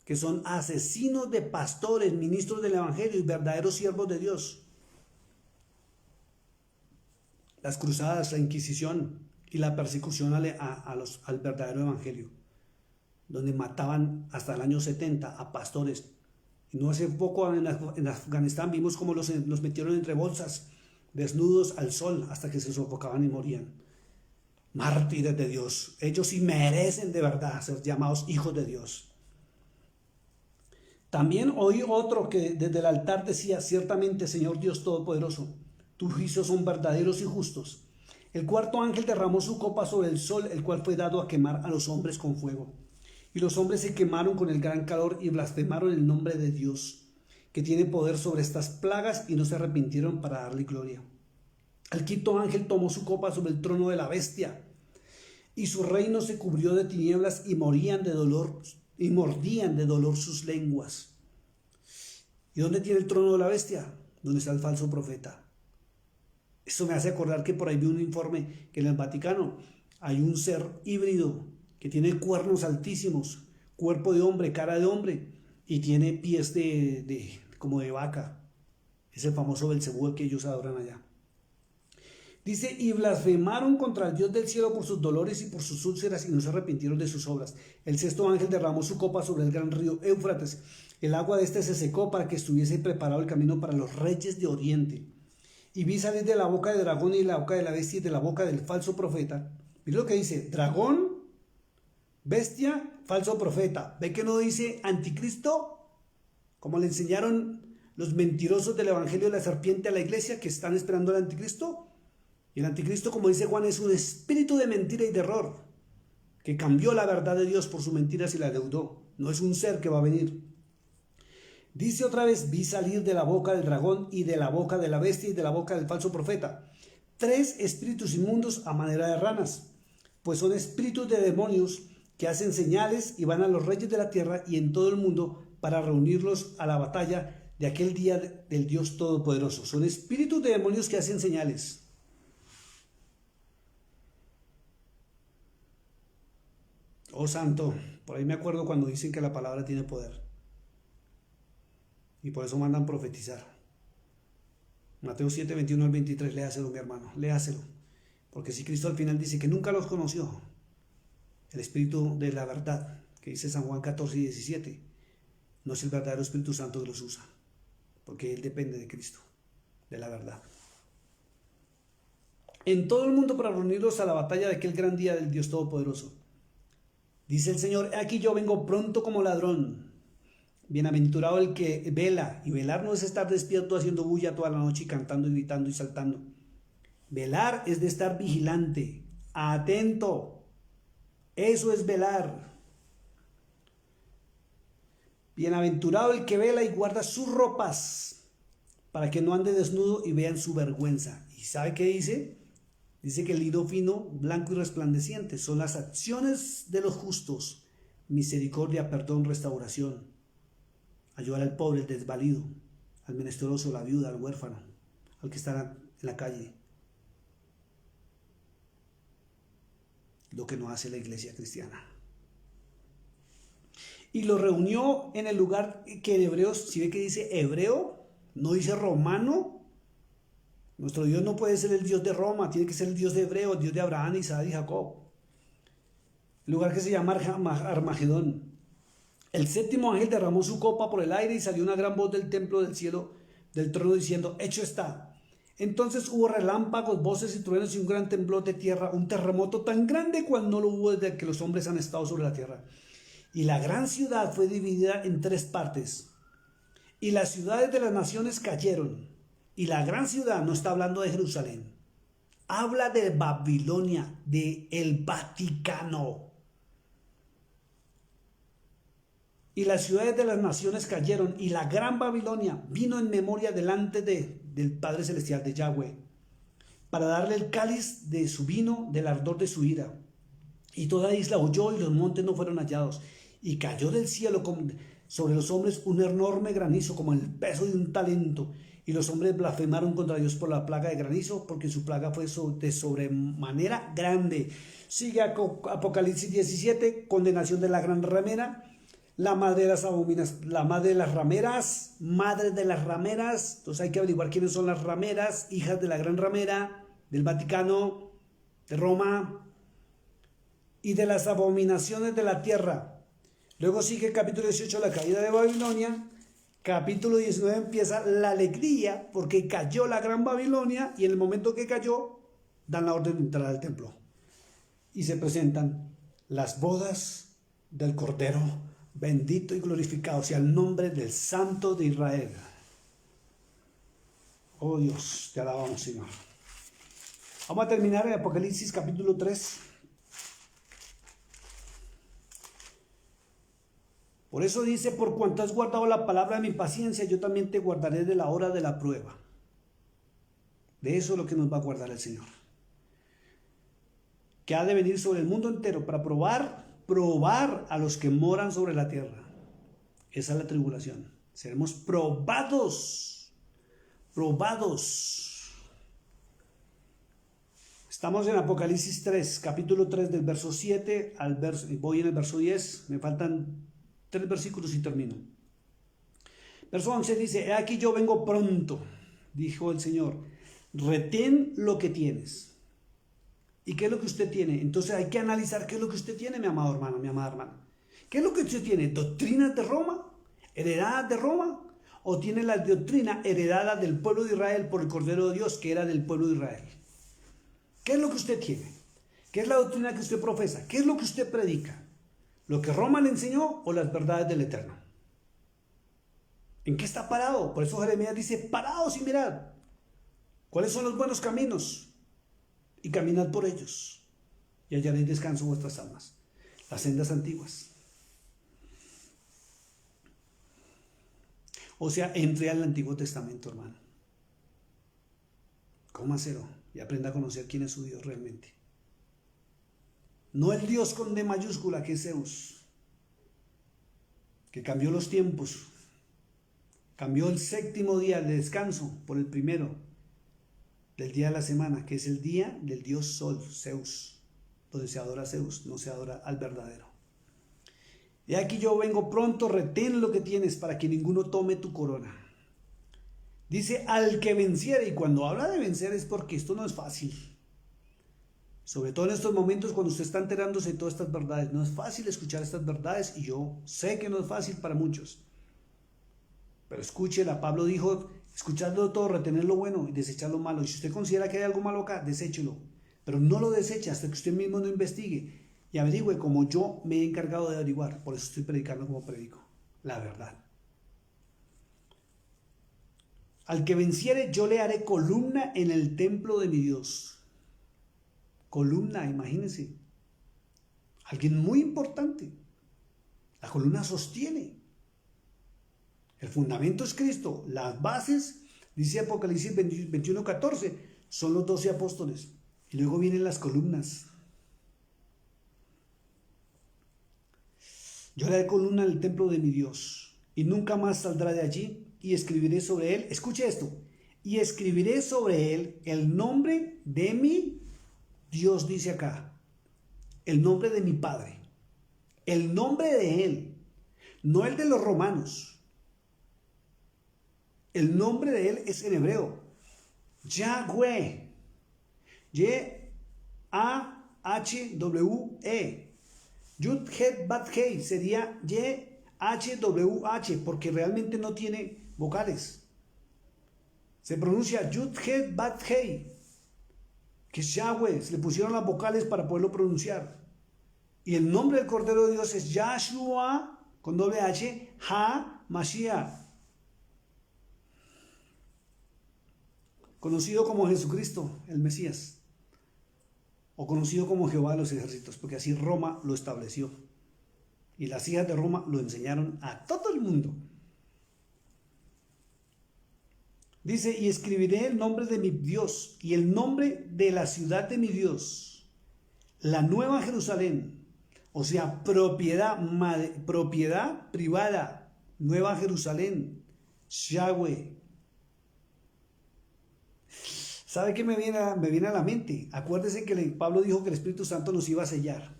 Speaker 1: que son asesinos de pastores, ministros del evangelio y verdaderos siervos de Dios. Las cruzadas, la Inquisición y la persecución al verdadero evangelio, donde mataban hasta el año 70 a pastores. Y no hace poco en Afganistán vimos cómo los metieron entre bolsas, desnudos al sol, hasta que se sofocaban y morían. Mártires de Dios. Ellos sí merecen de verdad ser llamados hijos de Dios. También oí otro que desde el altar decía: ciertamente, Señor Dios Todopoderoso, tus juicios son verdaderos y justos. El cuarto ángel derramó su copa sobre el sol, el cual fue dado a quemar a los hombres con fuego. Y los hombres se quemaron con el gran calor y blasfemaron el nombre de Dios, que tiene poder sobre estas plagas, y no se arrepintieron para darle gloria. El quinto ángel tomó su copa sobre el trono de la bestia, y su reino se cubrió de tinieblas, y morían de dolor, y mordían de dolor sus lenguas. ¿Y dónde tiene el trono de la bestia? ¿Dónde está el falso profeta? Eso me hace acordar que por ahí vi un informe que en el Vaticano hay un ser híbrido que tiene cuernos altísimos, cuerpo de hombre, cara de hombre, y tiene pies como de vaca. Es el famoso Belcebú que ellos adoran allá. Dice: y blasfemaron contra el Dios del cielo por sus dolores y por sus úlceras, y no se arrepintieron de sus obras. El sexto ángel derramó su copa sobre el gran río Éufrates. El agua de este se secó para que estuviese preparado el camino para los reyes de Oriente. Y vi salir de la boca del dragón y de la boca de la bestia y de la boca del falso profeta. Mira lo que dice: dragón, bestia, falso profeta. ¿Ve que no dice anticristo? Como le enseñaron los mentirosos del evangelio de la serpiente a la iglesia, que están esperando al anticristo. Y el anticristo, como dice Juan, es un espíritu de mentira y de error, que cambió la verdad de Dios por sus mentiras y la deudó. No es un ser que va a venir. Dice otra vez: vi salir de la boca del dragón y de la boca de la bestia y de la boca del falso profeta 3 espíritus inmundos a manera de ranas, pues son espíritus de demonios que hacen señales y van a los reyes de la tierra y en todo el mundo para reunirlos a la batalla de aquel día del Dios Todopoderoso. Son espíritus de demonios que hacen señales. Oh santo, por ahí me acuerdo cuando dicen que la palabra tiene poder. Y por eso mandan profetizar. Mateo 7, 21 al 23, léaselo, mi hermano, léaselo. Porque si Cristo al final dice que nunca los conoció, el Espíritu de la verdad, que dice San Juan 14 y 17, no es el verdadero Espíritu Santo que los usa, porque Él depende de Cristo, de la verdad. En todo el mundo para reunirlos a la batalla de aquel gran día del Dios Todopoderoso. Dice el Señor: he aquí yo vengo pronto como ladrón. Bienaventurado el que vela, y velar no es estar despierto haciendo bulla toda la noche y cantando y gritando y saltando. Velar es de estar vigilante, atento. Eso es velar. Bienaventurado el que vela y guarda sus ropas, para que no ande desnudo y vean su vergüenza. ¿Y sabe qué dice? Dice que el lino fino, blanco y resplandeciente son las acciones de los justos: misericordia, perdón, restauración. Ayudar al pobre, el desvalido, al menesteroso, la viuda, al huérfano, al que está en la calle. Lo que no hace la iglesia cristiana. Y lo reunió en el lugar que en Hebreos, si ve que dice hebreo, no dice romano. Nuestro Dios no puede ser el Dios de Roma, tiene que ser el Dios de Hebreo, el Dios de Abraham, Isaac y Jacob. El lugar que se llama Armagedón. El séptimo ángel derramó su copa por el aire y salió una gran voz del templo del cielo, del trono, diciendo: hecho está. Entonces hubo relámpagos, voces y truenos y un gran temblor de tierra, un terremoto tan grande cual no lo hubo desde que los hombres han estado sobre la tierra. Y la gran ciudad fue dividida en 3 partes. Y las ciudades de las naciones cayeron. Y la gran ciudad no está hablando de Jerusalén. Habla de Babilonia, de el Vaticano. Y las ciudades de las naciones cayeron, y la gran Babilonia vino en memoria delante del Padre Celestial, de Yahweh, para darle el cáliz de su vino, del ardor de su ira. Y toda isla huyó y los montes no fueron hallados. Y cayó del cielo sobre los hombres un enorme granizo como el peso de un talento. Y los hombres blasfemaron contra Dios por la plaga de granizo, porque su plaga fue de sobremanera grande. Sigue Apocalipsis 17, condenación de la gran ramera, la madre de las abominaciones, la madre de las rameras, madre de las rameras. Entonces hay que averiguar quiénes son las rameras, hijas de la gran ramera, del Vaticano, de Roma, y de las abominaciones de la tierra. Luego sigue capítulo 18, la caída de Babilonia. Capítulo 19 empieza la alegría porque cayó la gran Babilonia, y en el momento que cayó dan la orden de entrar al templo y se presentan las bodas del Cordero, bendito y glorificado sea el nombre del Santo de Israel. Oh Dios, te alabamos, Señor. Vamos a terminar en Apocalipsis capítulo 3. Por eso dice: por cuanto has guardado la palabra de mi paciencia, yo también te guardaré de la hora de la prueba. De eso es lo que nos va a guardar el Señor, que ha de venir sobre el mundo entero para probar a los que moran sobre la tierra. Esa es la tribulación. Seremos probados. Estamos en Apocalipsis 3, capítulo 3, del verso 7 al verso, voy en el verso 10, me faltan 3 versículos y termino. Verso 11 dice: he aquí yo vengo pronto, dijo el Señor, retén lo que tienes. ¿Y qué es lo que usted tiene? Entonces hay que analizar qué es lo que usted tiene, mi amado hermano, mi amada hermana. ¿Qué es lo que usted tiene? ¿Doctrinas de Roma? ¿Heredadas de Roma? ¿O tiene la doctrina heredada del pueblo de Israel por el Cordero de Dios, que era del pueblo de Israel? ¿Qué es lo que usted tiene? ¿Qué es la doctrina que usted profesa? ¿Qué es lo que usted predica? ¿Lo que Roma le enseñó o las verdades del Eterno? ¿En qué está parado? Por eso Jeremías dice: paraos y mirad cuáles son los buenos caminos y caminad por ellos, y hallaréis descanso vuestras almas. Las sendas antiguas. O sea, entre al Antiguo Testamento, hermano. Cómaselo y aprenda a conocer quién es su Dios realmente. No el Dios con D mayúscula, que es Zeus, que cambió los tiempos, cambió el séptimo día de descanso por el primero del día de la semana, que es el día del dios Sol, Zeus, donde se adora a Zeus, no se adora al verdadero. Y aquí yo vengo pronto, retén lo que tienes para que ninguno tome tu corona. Dice: al que venciere, y cuando habla de vencer es porque esto no es fácil. Sobre todo en estos momentos cuando usted está enterándose de todas estas verdades. No es fácil escuchar estas verdades, y yo sé que no es fácil para muchos. Pero escúchela. Pablo dijo: escuchadlo todo, retener lo bueno y desechar lo malo. Y si usted considera que hay algo malo acá, deséchelo. Pero no lo deseche hasta que usted mismo no investigue y averigüe, como yo me he encargado de averiguar. Por eso estoy predicando como predico la verdad. Al que venciere, yo le haré columna en el templo de mi Dios. Columna, imagínense. Alguien muy importante. La columna sostiene. El fundamento es Cristo. Las bases, dice Apocalipsis 21:14, son los 12 apóstoles. Y luego vienen las columnas. Yo le haré columna en el templo de mi Dios, y nunca más saldrá de allí. Y escribiré sobre él, escuche esto, y escribiré sobre él el nombre de mi Dios, dice acá, el nombre de mi Padre, el nombre de él, no el de los romanos. El nombre de él es en hebreo, Yahweh, Y-A-H-W-E, Yud Het Bat Hei sería Y-H-W-H, porque realmente no tiene vocales. Se pronuncia Yud Het Bat Hei, que es Yahweh. Se le pusieron las vocales para poderlo pronunciar. Y el nombre del Cordero de Dios es Yahshua, con doble H, Ha-Mashiach, conocido como Jesucristo, el Mesías, o conocido como Jehová de los ejércitos, porque así Roma lo estableció. Y las hijas de Roma lo enseñaron a todo el mundo. Dice: y escribiré el nombre de mi Dios y el nombre de la ciudad de mi Dios, la nueva Jerusalén, o sea, propiedad privada Nueva Jerusalén, Yahweh. ¿Sabe qué me viene a la mente? Acuérdese que Pablo dijo que el Espíritu Santo nos iba a sellar.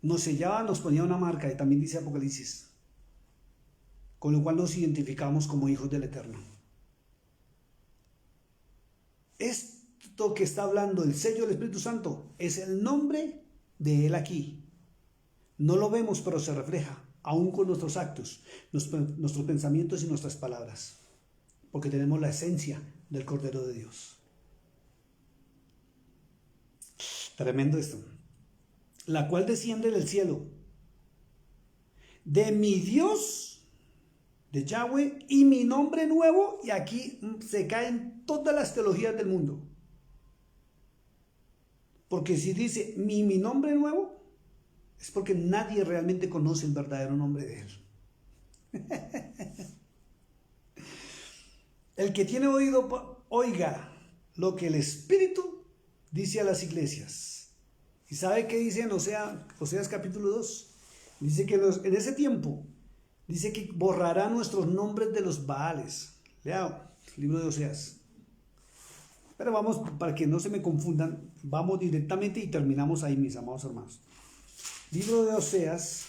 Speaker 1: Nos sellaba, nos ponía una marca, y también dice Apocalipsis, con lo cual nos identificamos como hijos del Eterno. Esto que está hablando el sello del Espíritu Santo es el nombre de Él aquí. No lo vemos, pero se refleja, aún con nuestros actos, nuestros pensamientos y nuestras palabras, porque tenemos la esencia del Cordero de Dios. Tremendo esto. La cual desciende del cielo, de mi Dios, de Yahweh, y mi nombre nuevo, y aquí se caen todas las teologías del mundo. Porque si dice mi nombre nuevo, es porque nadie realmente conoce el verdadero nombre de Él. El que tiene oído, oiga lo que el Espíritu dice a las iglesias. ¿Y sabe qué dice en Oseas capítulo 2? Dice que en ese tiempo, dice que borrará nuestros nombres de los Baales. Lea el libro de Oseas. Pero vamos, para que no se me confundan, vamos directamente y terminamos ahí, mis amados hermanos. Libro de Oseas,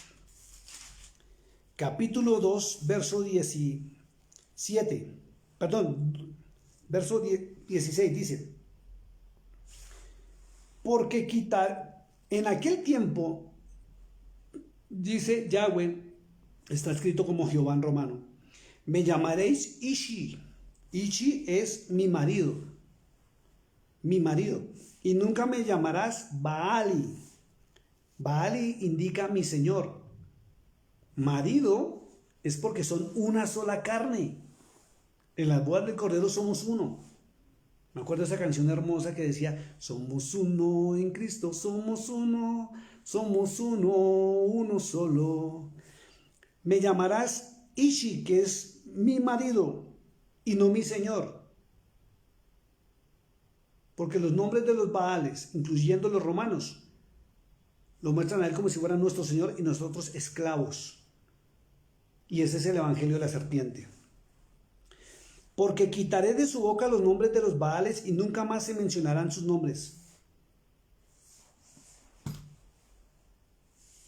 Speaker 1: capítulo 2, verso 17. Perdón, verso 16 dice: porque en aquel tiempo, dice Yahweh, está escrito como Jehová en romano, me llamaréis Ishi. Ishi es mi marido, y nunca me llamarás Baali. Baali indica mi señor. Marido es porque son una sola carne. En las bodas del Cordero somos uno. Me acuerdo de esa canción hermosa que decía: somos uno en Cristo, somos uno solo. Me llamarás Ishi, que es mi marido, y no mi señor. Porque los nombres de los Baales, incluyendo los romanos, lo muestran a él como si fuera nuestro señor y nosotros esclavos. Y ese es el evangelio de la serpiente. Porque quitaré de su boca los nombres de los Baales y nunca más se mencionarán sus nombres.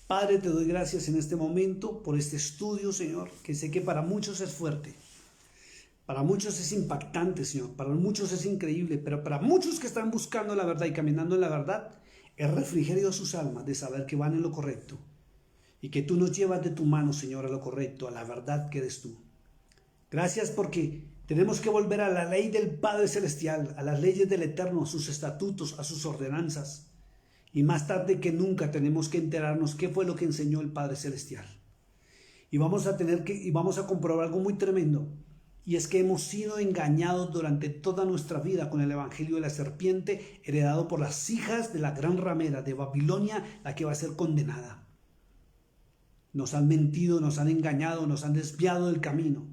Speaker 1: Padre, te doy gracias en este momento por este estudio, Señor, que sé que para muchos es fuerte, para muchos es impactante, Señor, para muchos es increíble, pero para muchos que están buscando la verdad y caminando en la verdad, es refrigerio a sus almas de saber que van en lo correcto y que tú nos llevas de tu mano, Señor, a lo correcto, a la verdad que eres tú. Gracias porque tenemos que volver a la ley del Padre Celestial, a las leyes del Eterno, a sus estatutos, a sus ordenanzas. Y más tarde que nunca tenemos que enterarnos qué fue lo que enseñó el Padre Celestial. Y vamos a comprobar algo muy tremendo. Y es que hemos sido engañados durante toda nuestra vida con el evangelio de la serpiente, heredado por las hijas de la gran ramera de Babilonia, la que va a ser condenada. Nos han mentido, nos han engañado, nos han desviado del camino.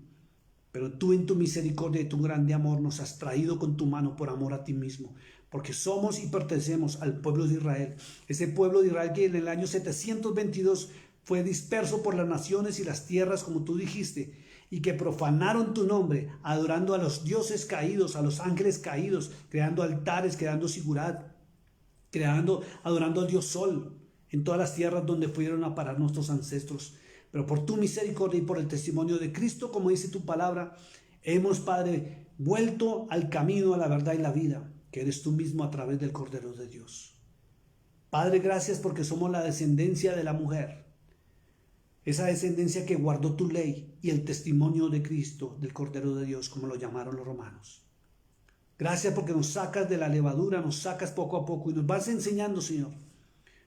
Speaker 1: Pero tú en tu misericordia y tu grande amor nos has traído con tu mano por amor a ti mismo, porque somos y pertenecemos al pueblo de Israel. Ese pueblo de Israel que en el año 722 fue disperso por las naciones y las tierras, como tú dijiste, y que profanaron tu nombre, adorando a los dioses caídos, a los ángeles caídos, creando altares, creando sigurat, adorando al dios Sol, en todas las tierras donde fueron a parar nuestros ancestros. Pero por tu misericordia y por el testimonio de Cristo, como dice tu palabra, hemos, Padre, vuelto al camino, a la verdad y la vida, que eres tú mismo a través del Cordero de Dios. Padre, gracias porque somos la descendencia de la mujer, esa descendencia que guardó tu ley y el testimonio de Cristo, del Cordero de Dios, como lo llamaron los romanos. Gracias porque nos sacas de la levadura, nos sacas poco a poco y nos vas enseñando, Señor.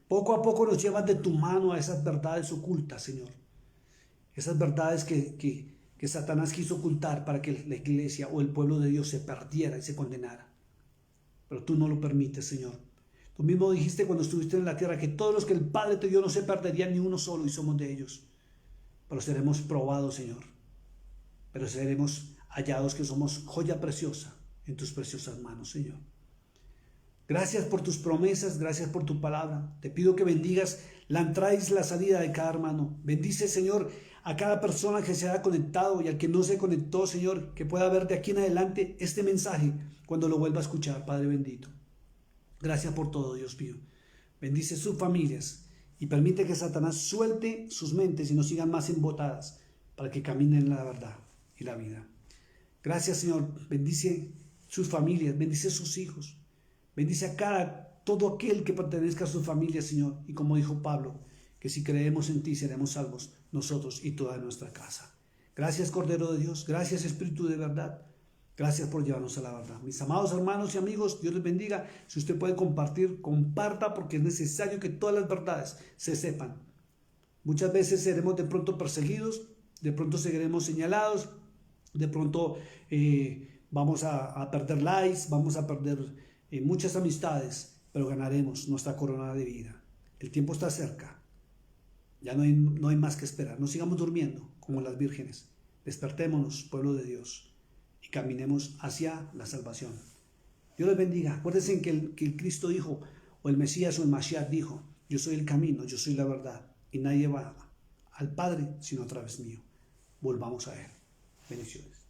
Speaker 1: Poco a poco nos llevas de tu mano a esas verdades ocultas, Señor. Esas verdades que Satanás quiso ocultar para que la iglesia o el pueblo de Dios se perdiera y se condenara. Pero tú no lo permites, Señor. Tú mismo dijiste cuando estuviste en la tierra que todos los que el Padre te dio no se perderían ni uno solo, y somos de ellos. Pero seremos probados, Señor. Pero seremos hallados que somos joya preciosa en tus preciosas manos, Señor. Gracias por tus promesas, gracias por tu palabra. Te pido que bendigas la entrada y la salida de cada hermano. Bendice, Señor, a cada persona que se haya conectado y al que no se conectó, Señor, que pueda ver de aquí en adelante este mensaje cuando lo vuelva a escuchar, Padre bendito. Gracias por todo, Dios mío. Bendice sus familias y permite que Satanás suelte sus mentes y no sigan más embotadas para que caminen en la verdad y la vida. Gracias, Señor. Bendice sus familias, bendice sus hijos, bendice a todo aquel que pertenezca a su familia, Señor. Y como dijo Pablo, que si creemos en ti seremos salvos nosotros y toda nuestra casa. Gracias, Cordero de Dios. Gracias, Espíritu de verdad. Gracias por llevarnos a la verdad. Mis amados hermanos y amigos, Dios les bendiga. Si usted puede compartir, comparta, porque es necesario que todas las verdades se sepan. Muchas veces seremos de pronto perseguidos, de pronto seguiremos señalados, de pronto vamos a perder likes, vamos a perder muchas amistades, pero ganaremos nuestra corona de vida. El tiempo está cerca. Ya no hay más que esperar. No sigamos durmiendo como las vírgenes. Despertémonos, pueblo de Dios, y caminemos hacia la salvación. Dios les bendiga. Acuérdense que el Cristo dijo, o el Mesías o el Mashiach dijo, yo soy el camino, yo soy la verdad, y nadie va al Padre sino a través mío. Volvamos a Él. Bendiciones.